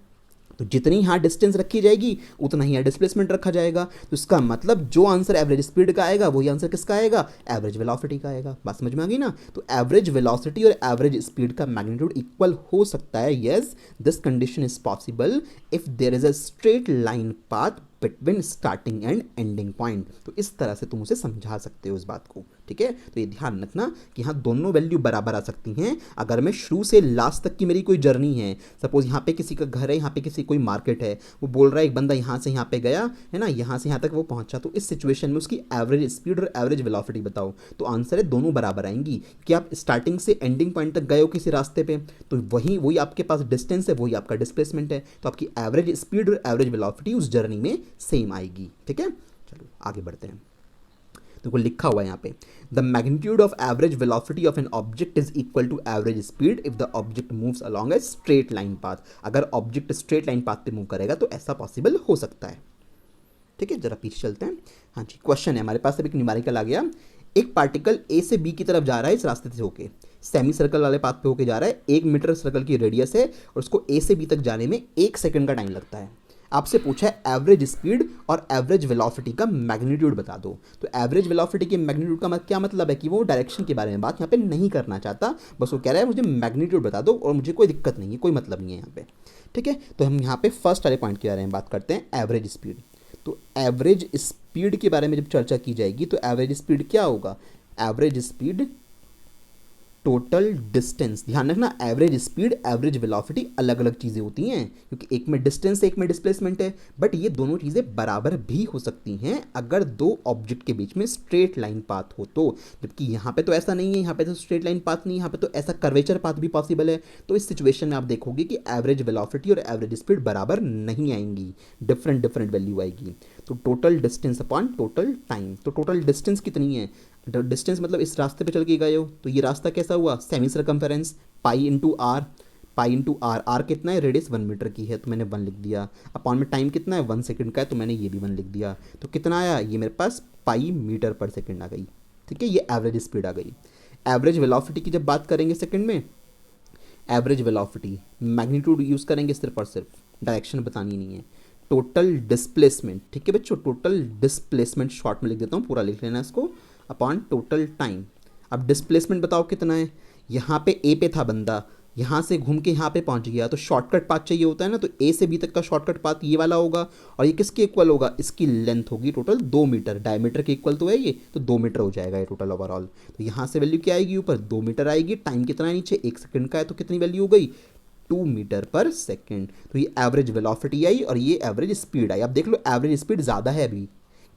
तो जितनी यहाँ डिस्टेंस रखी जाएगी उतना ही यहाँ डिस्प्लेसमेंट रखा जाएगा। तो इसका मतलब जो आंसर एवरेज स्पीड का आएगा वही आंसर किसका आएगा, एवरेज वेलोसिटी का आएगा। बात समझ में आ गई ना। तो एवरेज वेलोसिटी और एवरेज स्पीड का मैग्नीट्यूड इक्वल हो सकता है। Yes, this condition is possible if there is a straight line path between starting and ending point. तो इस तरह से तुम उसे समझा सकते हो इस बात को। ठीक है, तो ये ध्यान रखना कि यहाँ दोनों वैल्यू बराबर आ सकती हैं। अगर मैं शुरू से लास्ट तक की मेरी कोई जर्नी है, सपोज यहाँ पे किसी का घर है, यहाँ पे किसी कोई मार्केट है, वो बोल रहा है एक बंदा यहाँ से यहाँ पे गया है ना, यहाँ से यहाँ तक वो पहुँचा, तो इस सिचुएशन में उसकी एवरेज स्पीड और एवरेज वेलोसिटी बताओ। तो आंसर है दोनों बराबर आएंगी कि आप स्टार्टिंग से एंडिंग पॉइंट तक गए हो किसी रास्ते पे, तो वही आपके पास डिस्टेंस है, वही आपका डिस्प्लेसमेंट है, तो आपकी एवरेज स्पीड और एवरेज वेलोसिटी उस जर्नी में सेम आएगी। ठीक है, चलो आगे बढ़ते हैं। तो लिखा हुआ है यहाँ पे, the magnitude of average velocity of an object is equal to average speed if the object moves along a straight line path. अगर ऑब्जेक्ट स्ट्रेट लाइन पाथ पे मूव करेगा तो ऐसा पॉसिबल हो सकता है। ठीक है, जरा पीछे चलते हैं। हाँ जी, क्वेश्चन है हमारे पास, अब एक न्यूमेरिकल आ गया। एक पार्टिकल ए से बी की तरफ जा रहा है, इस रास्ते से होके सेमी सर्कल वाले पाथ पे होके जा रहा है। 1 मीटर सर्कल की रेडियस है और उसको ए से बी तक जाने में 1 सेकंड का टाइम लगता है। आपसे पूछा है एवरेज स्पीड और एवरेज वेलोसिटी का मैग्नीट्यूड बता दो। तो एवरेज वेलोसिटी के मैग्नीट्यूड का क्या मतलब है कि वो डायरेक्शन के बारे में बात यहाँ पे नहीं करना चाहता, बस वो कह रहा है मुझे मैग्नीट्यूड बता दो और मुझे कोई दिक्कत नहीं है, कोई मतलब नहीं है यहाँ पे। ठीक है, तो हम यहाँ पे फर्स्ट वाले पॉइंट के बारे में बात करते हैं, एवरेज स्पीड। तो एवरेज स्पीड के बारे में जब चर्चा की जाएगी तो एवरेज स्पीड क्या होगा, एवरेज स्पीड टोटल डिस्टेंस। ध्यान रखना, एवरेज स्पीड एवरेज वेलोसिटी अलग अलग चीज़ें होती हैं, क्योंकि एक में डिस्टेंस है एक में डिस्प्लेसमेंट है, बट ये दोनों चीज़ें बराबर भी हो सकती हैं अगर दो ऑब्जेक्ट के बीच में स्ट्रेट लाइन पाथ हो तो। जबकि यहाँ पे तो ऐसा नहीं है, यहाँ पे तो स्ट्रेट लाइन पाथ नहीं है, यहाँ पे तो ऐसा कर्वेचर पाथ भी पॉसिबल है। तो इस सिचुएशन में आप देखोगे कि एवरेज वेलोसिटी और एवरेज स्पीड बराबर नहीं आएंगी, डिफरेंट डिफरेंट वैल्यू आएगी। तो total distance upon total time, तो टोटल डिस्टेंस कितनी है, डिस्टेंस मतलब इस रास्ते पे चल के गए हो तो ये रास्ता कैसा हुआ, semi circumference, pi into r, pi into r, r कितना है, रेडियस 1 मीटर की है तो मैंने 1 लिख दिया, अपॉन में टाइम कितना है 1 सेकंड का है तो मैंने ये भी 1 लिख दिया। तो कितना आया, ये मेरे पास पाई मीटर पर सेकंड आ गई। ठीक है, ये एवरेज स्पीड आ गई। एवरेज वेलोसिटी की जब बात करेंगे सेकंड में, एवरेज वेलोसिटी मैग्नीट्यूड यूज़ करेंगे सिर्फ और सिर्फ, डायरेक्शन बतानी नहीं है। टोटल डिस्प्लेसमेंट, ठीक है बच्चों, टोटल डिस्प्लेसमेंट शॉर्ट में लिख देता हूँ, पूरा लिख लेना इसको, अपॉन टोटल टाइम। अब डिस्प्लेसमेंट बताओ कितना है, यहाँ पे ए पे था बंदा, यहाँ से घूम के यहाँ पे पहुँच गया, तो शॉर्टकट पाथ चाहिए होता है ना, तो ए से बी तक का शॉर्टकट पाथ ये वाला होगा, और ये किसके इक्वल होगा, इसकी लेंथ होगी टोटल 2 मीटर, डायमीटर के इक्वल तो है ये, तो 2 मीटर हो जाएगा ये टोटल ओवरऑल। तो यहाँ से वैल्यू क्या आएगी, ऊपर 2 मीटर आएगी, टाइम कितना है नीचे 1 सेकंड का है, तो कितनी वैल्यू हो गई 2 मीटर पर सेकंड। तो ये एवरेज वेलोसिटी आई और ये एवरेज स्पीड आई। अब देख लो एवरेज स्पीड ज़्यादा है अभी,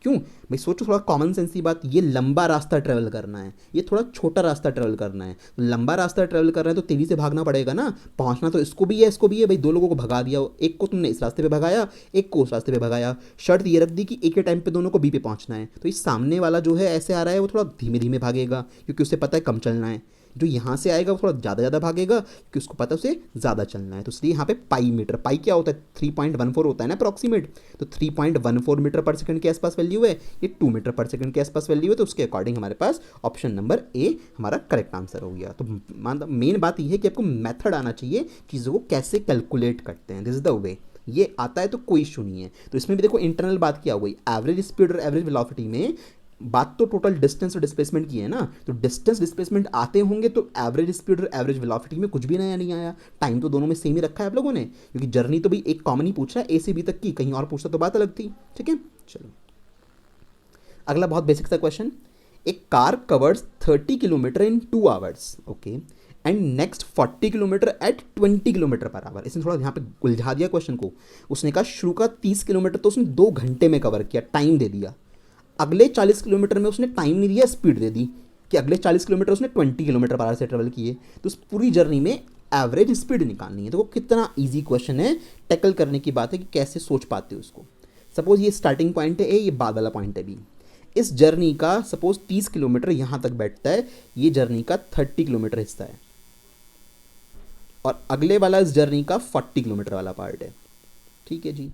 क्यों भाई, सोचो थोड़ा कॉमन सेंस की बात, ये लंबा रास्ता ट्रेवल करना है, ये थोड़ा छोटा रास्ता ट्रेवल करना है। लंबा रास्ता ट्रेवल करना है तो तेजी से भागना पड़ेगा ना, पहुंचना तो इसको भी है इसको भी है, भाई दो लोगों को भगा दिया, एक को तुमने इस रास्ते पे भगाया एक को उस रास्ते पे भगाया, शर्त ये रख दी कि एक ही टाइम पे दोनों को बी पे पहुंचना है, तो इस सामने वाला जो है ऐसे आ रहा है वो थोड़ा धीमे धीमे भागेगा क्योंकि उसे पता है कम चलना है, जो यहाँ से आएगा वो थोड़ा ज़्यादा भागेगा क्योंकि उसको पता है उसे ज़्यादा चलना है। तो इसलिए यहाँ पे पाई मीटर, पाई क्या होता है 3.14 होता है ना अप्रॉक्सीमेट, तो 3.14 मीटर पर सेकंड के आसपास वैल्यू है, ये 2 मीटर पर सेकंड के आसपास वैल्यू है, तो उसके अकॉर्डिंग हमारे पास ऑप्शन नंबर ए हमारा करेक्ट आंसर हो गया। तो मेन बात यह है कि आपको मेथड आना चाहिए चीज़ों को कैसे कैलकुलेट करते हैं, दिस इज द वे, ये आता है तो कोई इशू नहीं है। तो इसमें भी देखो इंटरनल बात क्या हो गई, एवरेज स्पीड और एवरेज वेलोसिटी में बात तो टोटल डिस्टेंस और डिस्प्लेसमेंट की है ना, तो डिस्टेंस डिस्प्लेसमेंट आते होंगे तो एवरेज स्पीड और एवरेज वेलोसिटी में कुछ भी नया नहीं आया, टाइम तो दोनों में सेम ही रखा है आप लोगों ने, क्योंकि जर्नी तो भी एक कॉमन ही पूछ रहा है ए से बी तक की, कहीं और पूछता तो बात अलग थी। ठीक है, चलो अगला बहुत बेसिक सा क्वेश्चन, एक car covers 30 kilometre in 2 hours, okay, and next 40 kilometre at 20 kilometre per hour. इसने थोड़ा यहाँ पे उलझा दिया क्वेश्चन को, उसने कहा शुरू का 30 किलोमीटर तो उसने 2 घंटे में कवर किया, टाइम दे दिया, अगले 40 किलोमीटर में उसने टाइम नहीं दिया, स्पीड दे दी कि अगले 40 किलोमीटर उसने 20 किलोमीटर पर आवर से ट्रेवल किए, तो उस पूरी जर्नी में एवरेज स्पीड निकालनी है। तो वो कितना इजी क्वेश्चन है, टैकल करने की बात है कि कैसे सोच पाते हो उसको। सपोज ये स्टार्टिंग पॉइंट है ए, ये बाद वाला पॉइंट है बी, इस जर्नी का सपोज 30 किलोमीटर यहाँ तक बैठता है, ये जर्नी का 30 किलोमीटर हिस्सा है, और अगले वाला इस जर्नी का 40 किलोमीटर वाला पार्ट है। ठीक है जी,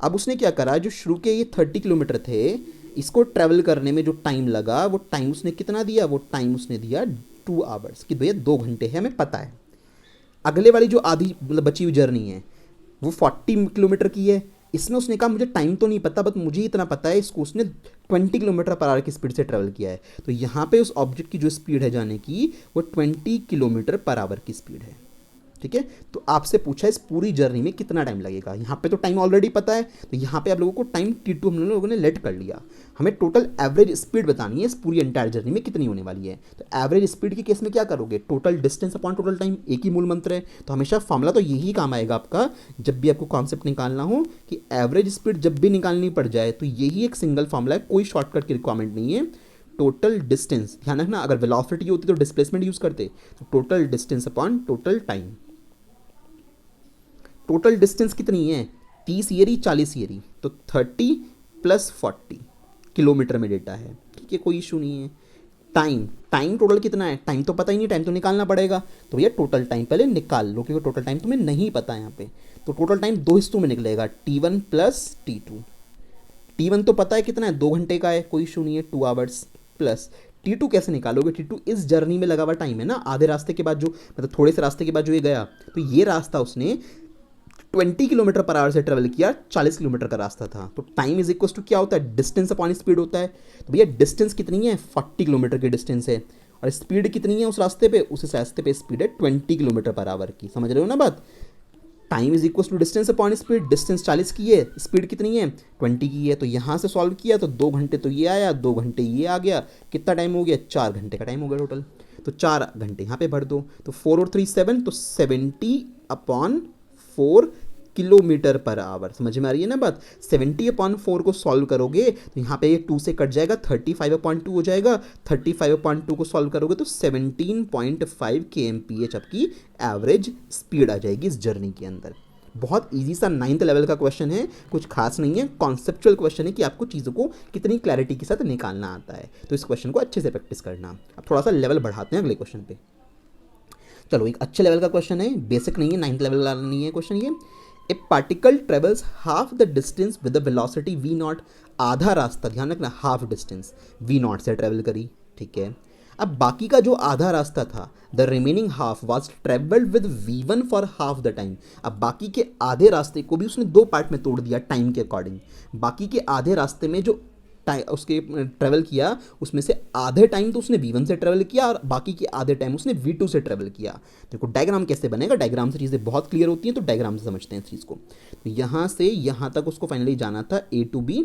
अब उसने क्या करा, जो शुरू के ये 30 किलोमीटर थे इसको ट्रैवल करने में जो टाइम लगा वो टाइम उसने कितना दिया, वो टाइम उसने दिया 2 आवर्स, कि भैया 2 घंटे है हमें पता है। अगले वाली जो आधी मतलब बची हुई जर्नी है वो 40 किलोमीटर की है, इसमें उसने कहा मुझे टाइम तो नहीं पता बट मुझे इतना पता है इसको उसने 20 किलोमीटर पर आवर की स्पीड से ट्रैवल किया है। तो यहाँ पे उस ऑब्जेक्ट की जो स्पीड है जाने की वो 20 किलोमीटर पर आवर की स्पीड है। ठीक है, तो आपसे पूछा इस पूरी जर्नी में कितना टाइम लगेगा, यहाँ पे तो टाइम ऑलरेडी पता है, तो यहाँ पे आप लोगों को टाइम T2 हम लोगों ने लेट कर लिया, हमें टोटल एवरेज स्पीड बतानी है इस पूरी एंटायर जर्नी में कितनी होने वाली है। तो एवरेज स्पीड के केस में क्या करोगे, total distance upon total time, एक ही मूल मंत्र है, तो हमेशा फॉर्मूला तो यही काम आएगा आपका जब भी आपको कॉन्सेप्ट निकालना हो कि एवरेज स्पीड जब भी निकालनी पड़ जाए तो यही एक सिंगल फॉर्मूला है, कोई शॉर्टकट की रिक्वायरमेंट नहीं है। टोटल डिस्टेंस, ध्यान रखना अगर वेलोसिटी होती तो डिस्प्लेसमेंट यूज करते, तो total distance upon total time. Total distance कितनी है 30 ईयरी 40 ईयरी, तो 30 + 40 किलोमीटर में डेटा है। ठीक है, कोई इशू नहीं है। टाइम टोटल कितना है, टाइम तो पता ही नहीं, टाइम तो निकालना पड़ेगा, तो भैया टोटल टाइम पहले निकाल लो क्योंकि टोटल टाइम तुम्हें नहीं पता यहाँ पे। तो टोटल टाइम 2 हिस्सों में निकलेगा, T1 + T2। T1 तो पता है कितना है 2 घंटे का है, कोई इशू नहीं है, 2 आवर्स, प्लस T2 कैसे निकालोगे, T2 इस जर्नी में लगा हुआ टाइम है ना, आधे रास्ते के बाद जो मतलब थोड़े से रास्ते के बाद जो ये गया, तो ये रास्ता उसने 20 किलोमीटर पर आवर से ट्रेवल किया, 40 किलोमीटर का रास्ता था। तो टाइम इज इक्वल टू क्या होता है, डिस्टेंस अपॉन स्पीड होता है। तो भैया डिस्टेंस कितनी है, 40 किलोमीटर की डिस्टेंस है, और स्पीड कितनी है उस रास्ते पे, उस रास्ते पे स्पीड है 20 किलोमीटर पर आवर की। समझ रहे हो ना बात। Time is equal to distance upon speed, distance 40 की है, स्पीड कितनी है 20 की है। तो यहाँ से सॉल्व किया तो 2 घंटे तो ये आया, 2 घंटे ये आ गया, कितना टाइम हो गया, 4 घंटे का टाइम हो गया टोटल। तो 4 घंटे यहाँ पे भर दो, तो 4 और 3 7, तो 70/4 किलोमीटर पर आवर। समझ में आ रही है ना बात। 70/4 को सॉल्व करोगे तो यहाँ पे ये 2 से कट जाएगा, 35/2 हो जाएगा। 35/2 को सॉल्व करोगे तो 17.5 kmph आपकी एवरेज स्पीड आ जाएगी इस जर्नी के अंदर। बहुत इजी सा 9th लेवल का क्वेश्चन है, कुछ खास नहीं है, कॉन्सेप्चुअल क्वेश्चन है कि आपको चीज़ों को कितनी क्लैरिटी के साथ निकालना आता है। तो इस क्वेश्चन को अच्छे से प्रैक्टिस करना। अब थोड़ा सा लेवल बढ़ाते हैं अगले क्वेश्चन पे। चलो एक अच्छे लेवल का क्वेश्चन है, बेसिक नहीं है, 9th लेवल वाला नहीं है क्वेश्चन ये। ए particle travels half the distance with the velocity v not. आधा रास्ता, ध्यान रखना, हाफ डिस्टेंस v नॉट से ट्रेवल करी, ठीक है। अब बाकी का जो आधा रास्ता था, the remaining half was travelled with v1 for half the time. अब बाकी के आधे रास्ते को भी उसने 2 पार्ट में तोड़ दिया टाइम के अकॉर्डिंग। बाकी के आधे रास्ते में जो उसके ट्रेवल किया, उसमें से आधे टाइम तो उसने v1 से ट्रेवल किया और बाकी के आधे टाइम उसने v2 से ट्रेवल किया। देखो डायग्राम कैसे बनेगा, डायग्राम से चीज़ें बहुत क्लियर होती हैं, तो डायग्राम से समझते हैं इस चीज़ को। तो यहाँ से यहाँ तक उसको फाइनली जाना था A to B,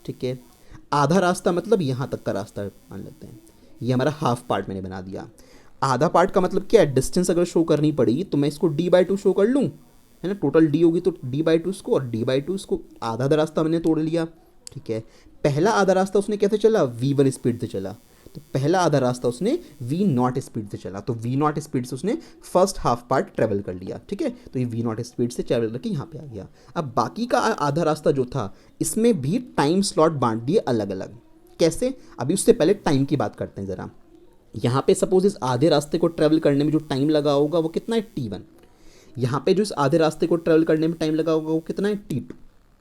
ठीक है। आधा रास्ता मतलब यहाँ तक का रास्ता मान लेते हैं, ये हमारा हाफ पार्ट मैंने बना दिया। आधा पार्ट का मतलब क्या है, डिस्टेंस अगर शो करनी पड़ी तो मैं इसको d/2 शो कर लूँ, है ना। टोटल d होगी तो d/2 इसको और d/2 इसको। आधा रास्ता मैंने तोड़ लिया, ठीक है। पहला आधा रास्ता उसने कैसे चला, v1 स्पीड से चला। तो पहला आधा रास्ता उसने v0 स्पीड से चला, तो v0 स्पीड से उसने फर्स्ट हाफ पार्ट ट्रेवल कर लिया, ठीक है। तो ये v0 स्पीड से ट्रेवल करके यहाँ पे आ गया। अब बाकी का आधा रास्ता जो था, इसमें भी टाइम स्लॉट बांट दिए अलग अलग। कैसे, अभी उससे पहले टाइम की बात करते हैं ज़रा। यहाँ पे सपोज इस आधे रास्ते को ट्रेवल करने में जो टाइम लगा होगा वो कितना है, t1। यहाँ पे जो इस आधे रास्ते को ट्रेवल करने में टाइम लगा होगा वो कितना है, t2,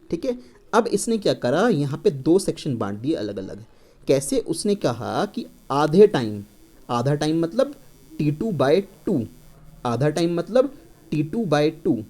ठीक है। अब इसने क्या करा, यहाँ पे 2 सेक्शन बांट दिए अलग अलग। कैसे, उसने कहा कि आधे टाइम, आधा टाइम मतलब t2/2, आधा टाइम मतलब t2/2,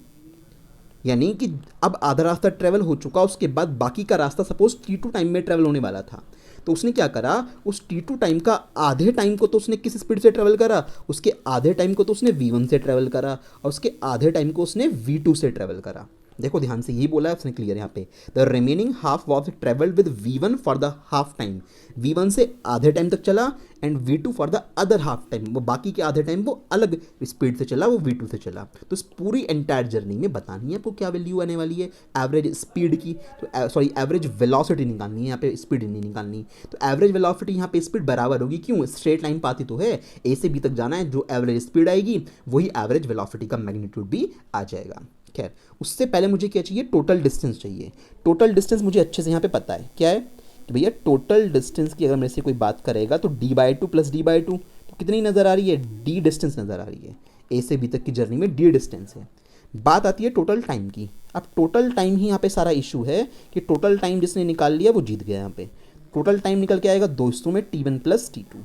यानी कि अब आधा रास्ता ट्रेवल हो चुका, उसके बाद बाकी का रास्ता सपोज t2 टाइम में ट्रेवल होने वाला था। तो उसने क्या करा, उस t2 टाइम का आधे टाइम को तो उसने किस स्पीड से ट्रेवल करा, उसके आधे टाइम को तो उसने v1 से ट्रेवल करा और उसके आधे टाइम को उसने v2 से ट्रेवल करा। देखो ध्यान से, यही बोला है उसने क्लियर यहाँ पे, the remaining half was travelled with v1 for the half time. v1 से आधे टाइम तक चला and v2 for the other half time, वो बाकी के आधे टाइम वो अलग स्पीड से चला, वो v2 से चला। तो इस पूरी एंटायर जर्नी में बतानी है आपको क्या वैल्यू आने वाली है एवरेज स्पीड की, तो सॉरी एवरेज वेलोसिटी निकालनी है, यहाँ पे स्पीड नहीं निकालनी। तो एवरेज वेलोसिटी यहाँ पे स्पीड बराबर होगी, क्यों, स्ट्रेट लाइन पाती तो है, ए से बी तक जाना है, जो एवरेज स्पीड आएगी वही एवरेज वेलोसिटी का मैग्नीट्यूड भी आ जाएगा। खैर उससे पहले मुझे क्या चाहिए, टोटल डिस्टेंस चाहिए। टोटल डिस्टेंस मुझे अच्छे से यहाँ पे पता है क्या है कि भैया टोटल डिस्टेंस की अगर मेरे से कोई बात करेगा तो d/2 प्लस d/2, तो कितनी नज़र आ रही है, d डिस्टेंस नज़र आ रही है। ए से बी तक की जर्नी में d डिस्टेंस है। बात आती है टोटल टाइम की। अब टोटल टाइम ही यहाँ पे सारा इशू है कि टोटल टाइम जिसने निकाल लिया वो जीत गया। यहाँ पे टोटल टाइम निकल के आएगा 2 हिस्सों में, t1 प्लस t2।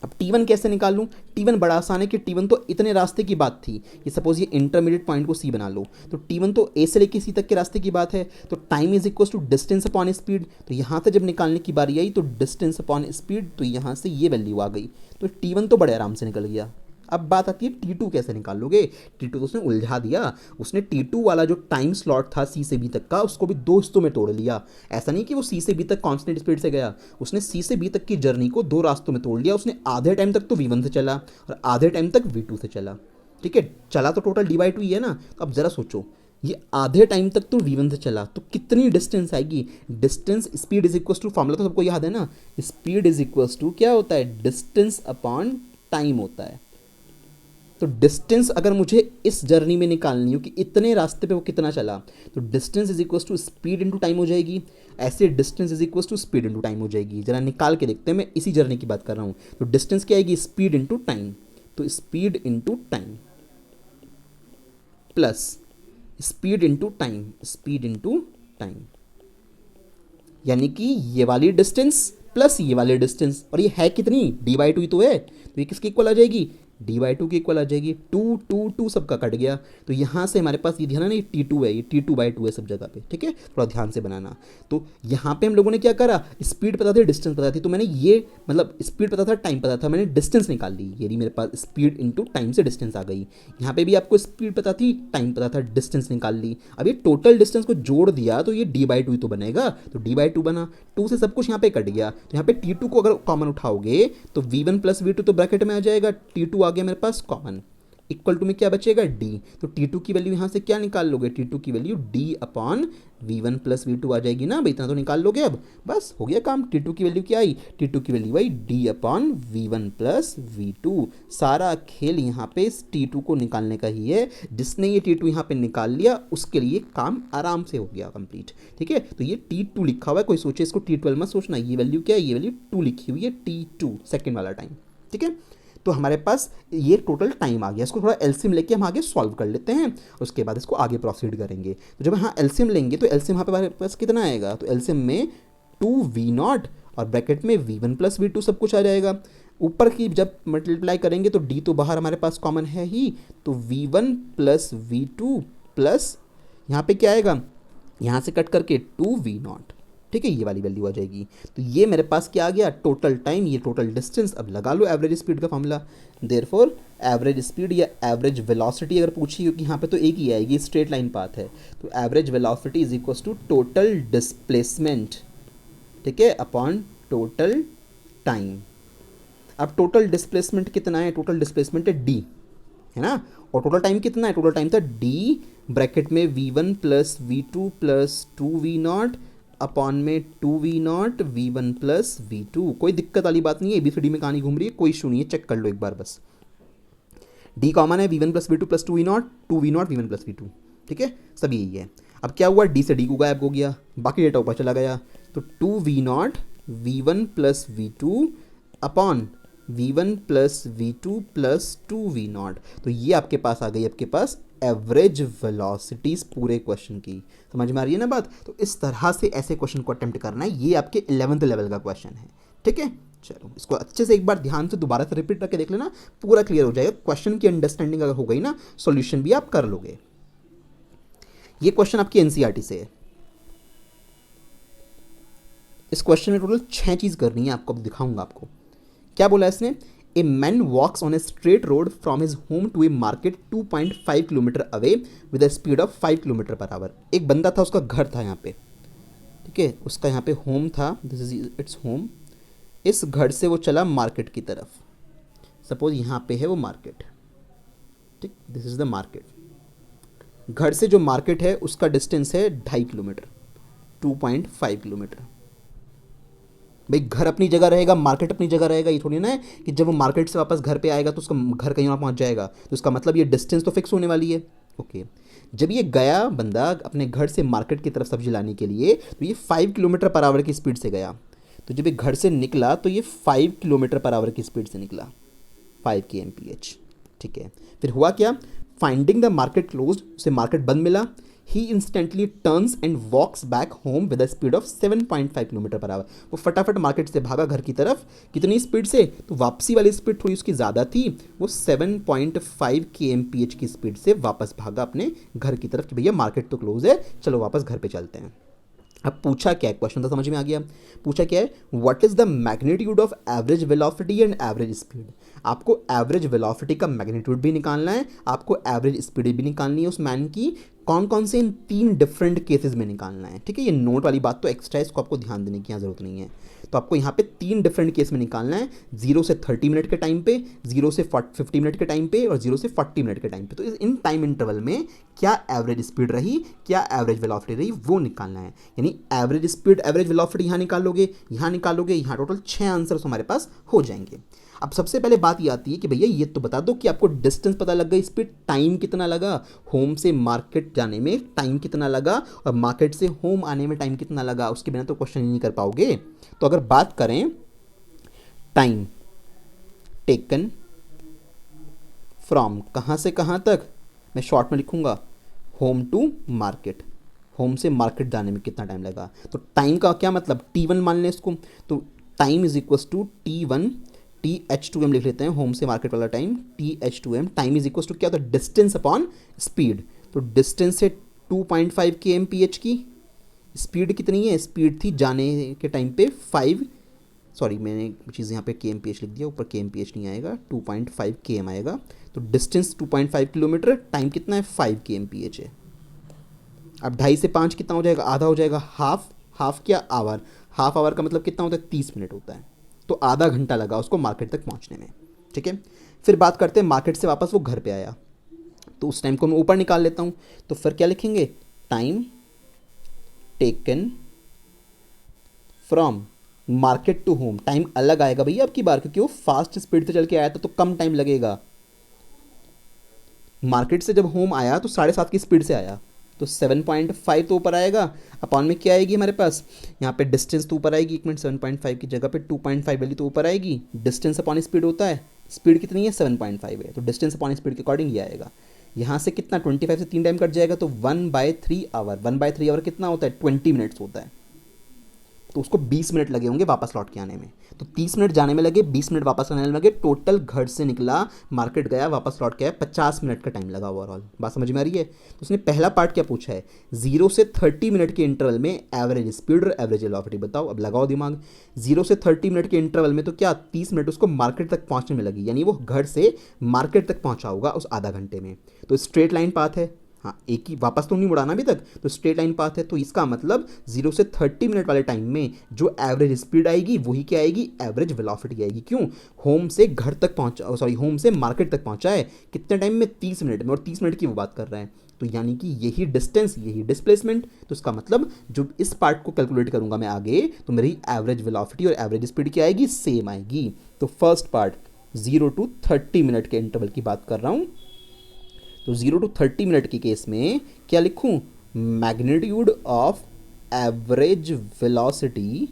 अब t1 कैसे निकाल लूँ, t1 बड़ा आसान है कि t1 तो इतने रास्ते की बात थी, ये सपोज ये इंटरमीडिएट पॉइंट को c बना लो, तो t1 तो a से लेके c तक के रास्ते की बात है। तो time is equal to distance upon speed, तो यहाँ से जब निकालने की बारी आई तो डिस्टेंस अपॉन स्पीड, तो यहाँ से ये वैल्यू आ गई, तो t1 तो बड़े आराम से निकल गया। अब बात आती है t2 कैसे निकालोगे, t2 तो उसने उलझा दिया, उसने t2 वाला जो टाइम स्लॉट था c से b तक का, उसको भी 2 हिस्सों में तोड़ लिया। ऐसा नहीं कि वो c से b तक कांस्टेंट स्पीड से गया, उसने c से b तक की जर्नी को 2 रास्तों में तोड़ लिया। उसने आधे टाइम तक तो v1 से चला और आधे टाइम तक v2 से चला, ठीक है। चला तो टोटल d/2 ही है ना। तो अब ज़रा सोचो, ये आधे टाइम तक तो v1 से चला तो कितनी डिस्टेंस आएगी, distance speed is equal to, formula तो सबको याद है ना, स्पीड इज इक्वल टू क्या होता है, डिस्टेंस अपॉन टाइम होता है। तो डिस्टेंस अगर मुझे इस जर्नी में निकालनी हो कि इतने रास्ते पे वो कितना चला, तो distance is equal to speed into time हो जाएगी। ऐसे distance is equal to speed into time हो जाएगी। जरा निकाल के देखते हैं, मैं इसी जर्नी की बात कर रहा हूँ। तो डिस्टेंस क्या आएगी, स्पीड इंटू टाइम, तो speed into time plus speed into time, speed into time, यानी कि ये वाली डिस्टेंस प्लस ये वाली डिस्टेंस, और ये है कितनी, d/2 ही तो है, तो ये किसके इक्वल आ जाएगी, d/2 की इक्वल आ जाएगी। 2 सबका कट गया, तो यहाँ से हमारे पास ये ध्यान है ना, ये T2 है, ये T2/2 है सब जगह पे, ठीक है, थोड़ा ध्यान से बनाना। तो यहाँ पे हम लोगों ने क्या करा, स्पीड पता थी, डिस्टेंस पता थी, तो मैंने ये मतलब स्पीड पता था, टाइम पता था, मैंने डिस्टेंस निकाल ली। ये मेरे पास स्पीड इंटू टाइम से डिस्टेंस आ गई। यहाँ पे भी आपको स्पीड पता थी, टाइम पता था, डिस्टेंस निकाल ली। अब ये टोटल डिस्टेंस को जोड़ दिया तो ये d/2 ही तो बनेगा, तो d/2 बना। 2 से सब कुछ यहाँ पे कट गया, तो यहाँ पे T2 को अगर कॉमन उठाओगे तो V1 + V2 तो ब्रैकेट में आ जाएगा, T2 आ गया मेरे पास कॉमन, इक्वल टू में क्या बचेगा d। तो T2 की वैल्यू यहाँ से क्या निकाल लोगे, T2 की वैल्यू d/V1 + V2 आ जाएगी ना भाई, इतना तो निकाल लोगे। अब बस हो गया काम। T2 की वैल्यू क्या आई, T2 की वैल्यू आई d/V1 + V2। सारा खेल यहाँ पे इस T2 को निकालने का ही है। जिसने ये T2 यहाँ पे निकाल लिया उसके लिए काम आराम से हो गया कंप्लीट, ठीक है। तो ये T2 लिखा हुआ है, कोई सोचे इसको T12 मत सोचना। ये वैल्यू क्या है, ये वैल्यू 2 लिखी हुई है, T2 सेकेंड वाला टाइम, ठीक है। तो हमारे पास ये टोटल टाइम आ गया। इसको थोड़ा एलसीएम लेके हम आगे सॉल्व कर लेते हैं, उसके बाद इसको आगे प्रोसीड करेंगे। तो जब यहाँ एलसीएम लेंगे तो एलसीएम यहाँ पे हमारे पास कितना आएगा, तो एलसीएम में 2V0 और ब्रैकेट में V1 + V2 सब कुछ आ जाएगा। ऊपर की जब मल्टीप्लाई करेंगे तो d तो बाहर हमारे पास कॉमन है ही, तो V1 + V2 प्लस यहाँ पे क्या आएगा, यहाँ से कट करके 2V0, ठीक है, ये वाली वैल्यू आ जाएगी। तो ये मेरे पास क्या आ गया, टोटल टाइम, ये टोटल डिस्टेंस। अब लगा लो एवरेज स्पीड का फॉर्मूला। देयरफॉर एवरेज स्पीड या एवरेज वेलोसिटी अगर पूछी, क्योंकि यहाँ पे तो एक ही आएगी, स्ट्रेट लाइन पाथ है, तो average velocity is equal to total displacement, ठीक है, अपॉन टोटल टाइम। अब टोटल डिस्प्लेसमेंट कितना है, टोटल डिस्प्लेसमेंट है d, है ना, और टोटल टाइम कितना है, टोटल टाइम था d ब्रैकेट में V1 + V2 + 2V0 अपॉन में 2V0 V1 + V2। कोई दिक्कत वाली बात नहीं है, ABCD में कहानी घूम रही है, कोई इशू नहीं है, चेक कर लो एक बार बस। d कॉमन है, V1 + V2 + 2V0, 2V0 V1 + V2, ठीक है, सब यही है। अब क्या हुआ, d से d को गायब हो गया, बाकी डेटा ऊपर चला गया, तो 2V0 V1 + V2 upon V1 + V2 + 2V0। तो ये आपके पास आ गई, आपके पास एवरेज वेलोसिटीज पूरे क्वेश्चन की। समझ में आ रही है ना बात। तो इस तरह से ऐसे क्वेश्चन को अटेम्प्ट करना है, ये आपके 11th लेवल का क्वेश्चन है, ठीक है। चलो इसको अच्छे से एक बार ध्यान से दोबारा से रिपीट करके देख लेना, पूरा क्लियर हो जाएगा। क्वेश्चन की अंडरस्टैंडिंग अगर हो गई ना, सॉल्यूशन भी आप कर लोगे। ये क्वेश्चन आपकी एनसीईआरटी से है। इस क्वेश्चन में टोटल 6 चीज करनी है आपको, अब दिखाऊंगा आपको क्या बोला है इसने। A man walks on a straight road from his home to a market 2.5 kilometre away with a speed of 5 kilometre per hour. एक बंदा था, उसका घर था यहाँ पे, ठीक है, उसका यहाँ पे होम था, दिस इज इट्स होम। इस घर से वो चला मार्केट की तरफ, सपोज यहाँ पे है वो मार्केट, ठीक, दिस इज द मार्केट। घर से जो मार्केट है उसका डिस्टेंस है 2.5 किलोमीटर, 2.5 किलोमीटर। भाई घर अपनी जगह रहेगा, मार्केट अपनी जगह रहेगा, ये थोड़ी ना है कि जब वो मार्केट से वापस घर पे आएगा तो उसका घर कहीं और पहुंच जाएगा, तो उसका मतलब ये डिस्टेंस तो फिक्स होने वाली है। ओके, जब ये गया बंदा अपने घर से मार्केट की तरफ सब्जी लाने के लिए, तो ये 5 किलोमीटर पर आवर की स्पीड से गया। तो जब ये घर से निकला तो ये 5 किलोमीटर पर आवर की स्पीड से निकला, 5 kmph, ठीक है। फिर हुआ क्या, फाइंडिंग द मार्केट क्लोज्ड, उसे मार्केट बंद मिला। ही instantly turns and walks back home with a speed of 7.5 kilometre per hour. वो फटाफट मार्केट से भागा घर की तरफ, कितनी स्पीड से, तो वापसी वाली स्पीड थोड़ी उसकी ज़्यादा थी, वो 7.5 kmph की स्पीड से वापस भागा अपने घर की तरफ कि भैया मार्केट तो क्लोज है, चलो वापस घर पे चलते हैं। अब पूछा क्या है, क्वेश्चन तो समझ में आ गया। पूछा क्या है, what is the magnitude of average velocity and average speed. आपको एवरेज वेलोसिटी का मैग्नीट्यूड भी निकालना है, आपको एवरेज स्पीड भी निकालनी है उस मैन की। कौन कौन से इन 3 डिफरेंट केसेस में निकालना है, ठीक है। ये नोट वाली बात तो एक्स्ट्रा है, इसको आपको ध्यान देने की यहाँ जरूरत नहीं है। तो आपको यहाँ पे 3 डिफरेंट केस में निकालना है, 0 से 30 मिनट के टाइम पे, 0 से 50 मिनट के टाइम पे और 0 से 40 मिनट के टाइम पे। तो इन टाइम इंटरवल में क्या एवरेज स्पीड रही, क्या एवरेज वेलोसिटी रही, वो निकालना है। यानी एवरेज स्पीड, एवरेज वेलोसिटी यहाँ निकालोगे, यहाँ निकालोगे, यहाँ टोटल 6 आंसर्स हमारे पास हो जाएंगे। अब सबसे पहले बात ये आती है कि भैया ये तो बता दो कि आपको डिस्टेंस पता लग गई, स्पीड, टाइम कितना लगा, होम से मार्केट जाने में टाइम कितना लगा और मार्केट से होम आने में टाइम कितना लगा, उसके बिना तो क्वेश्चन ही नहीं कर पाओगे। तो अगर बात करें टाइम टेकन फ्रॉम, कहाँ से कहाँ तक, मैं शॉर्ट में लिखूंगा होम टू मार्केट, होम से मार्केट जाने में कितना टाइम लगा। तो टाइम का क्या मतलब, T1 मान लें इसको, तो time is equal to T1 TH2m लिख लेते हैं, होम से मार्केट वाला time, TH2m, time is equal to क्या होता है, डिस्टेंस अपॉन स्पीड। तो डिस्टेंस है 2.5 kmph की, स्पीड कितनी है, स्पीड थी जाने के टाइम पे 5, सॉरी मैंने चीज़ यहाँ पे kmph लिख दिया, ऊपर kmph नहीं आएगा, 2.5 km आएगा। तो डिस्टेंस 2.5 किलोमीटर, टाइम कितना है 5 kmph है। अब 2.5 से 5 कितना हो जाएगा, आधा हो जाएगा, हाफ क्या आवर, हाफ आवर का मतलब कितना होता है 30 मिनट होता है। तो आधा घंटा लगा उसको मार्केट तक पहुंचने में, ठीक है। फिर बात करते हैं मार्केट से वापस वो घर पे आया, तो उस टाइम को मैं ऊपर निकाल लेता हूँ। तो फिर क्या लिखेंगे, time taken from market to home. Time अलग आएगा भैया अब की बार, क्योंकि वो फास्ट स्पीड से चल के आया था तो कम टाइम लगेगा। मार्केट से जब होम आया तो 7.5 की स्पीड से आया, तो 7.5 तो ऊपर आएगा, अपॉन में क्या आएगी हमारे पास, यहाँ पे डिस्टेंस तो ऊपर आएगी, 1 मिनट, 7.5 की जगह पे 2.5 वैल्यू तो ऊपर आएगी। डिस्टेंस अपॉन स्पीड होता है, स्पीड कितनी है 7.5 है, तो डिस्टेंस अपॉन स्पीड के अकॉर्डिंग ये आएगा। यहाँ से कितना 25 से 3 टाइम कट जाएगा, तो 1/3 आवर, 1/3 आवर कितना होता है 20 मिनट्स होता है। तो उसको 20 मिनट लगे होंगे वापस लौट के आने में। तो 30 मिनट जाने में लगे, 20 मिनट वापस आने में लगे, टोटल घर से निकला, मार्केट गया, वापस लौट के आया, 50 मिनट का टाइम लगा ओवरऑल। बात समझ में आ रही है। तो उसने पहला पार्ट क्या पूछा है, 0 से 30 मिनट के इंटरवल में एवरेज स्पीड और एवरेज वेलोसिटी बताओ। अब लगाओ दिमाग, 0 से 30 मिनट के इंटरवल में तो क्या 30 मिनट उसको मार्केट तक पहुंचने में लगी, यानी वो घर से मार्केट तक पहुंचा होगा उस आधा घंटे में। तो स्ट्रेट लाइन पाथ है, हाँ एक ही, वापस तो नहीं मुड़ाना अभी तक, तो स्ट्रेट लाइन पाथ है। तो इसका मतलब 0 से 30 मिनट वाले टाइम में जो एवरेज स्पीड आएगी वही क्या आएगी, एवरेज वेलोसिटी आएगी। क्यों, होम से घर तक पहुंचा, सॉरी होम से मार्केट तक पहुंचा है कितने टाइम में, 30 मिनट में, और 30 मिनट की वो बात कर रहा है। तो यानी कि यही डिस्टेंस, यही डिस्प्लेसमेंट। तो इसका मतलब जो इस पार्ट को कैलकुलेट करूंगा मैं आगे, तो मेरी एवरेज वेलोसिटी और एवरेज स्पीड क्या आएगी, सेम आएगी। तो फर्स्ट पार्ट 0 to 30 मिनट के इंटरवल की बात कर रहा हूं। तो 0 to 30 मिनट के केस में क्या लिखूं, मैग्नीट्यूड ऑफ एवरेज वेलोसिटी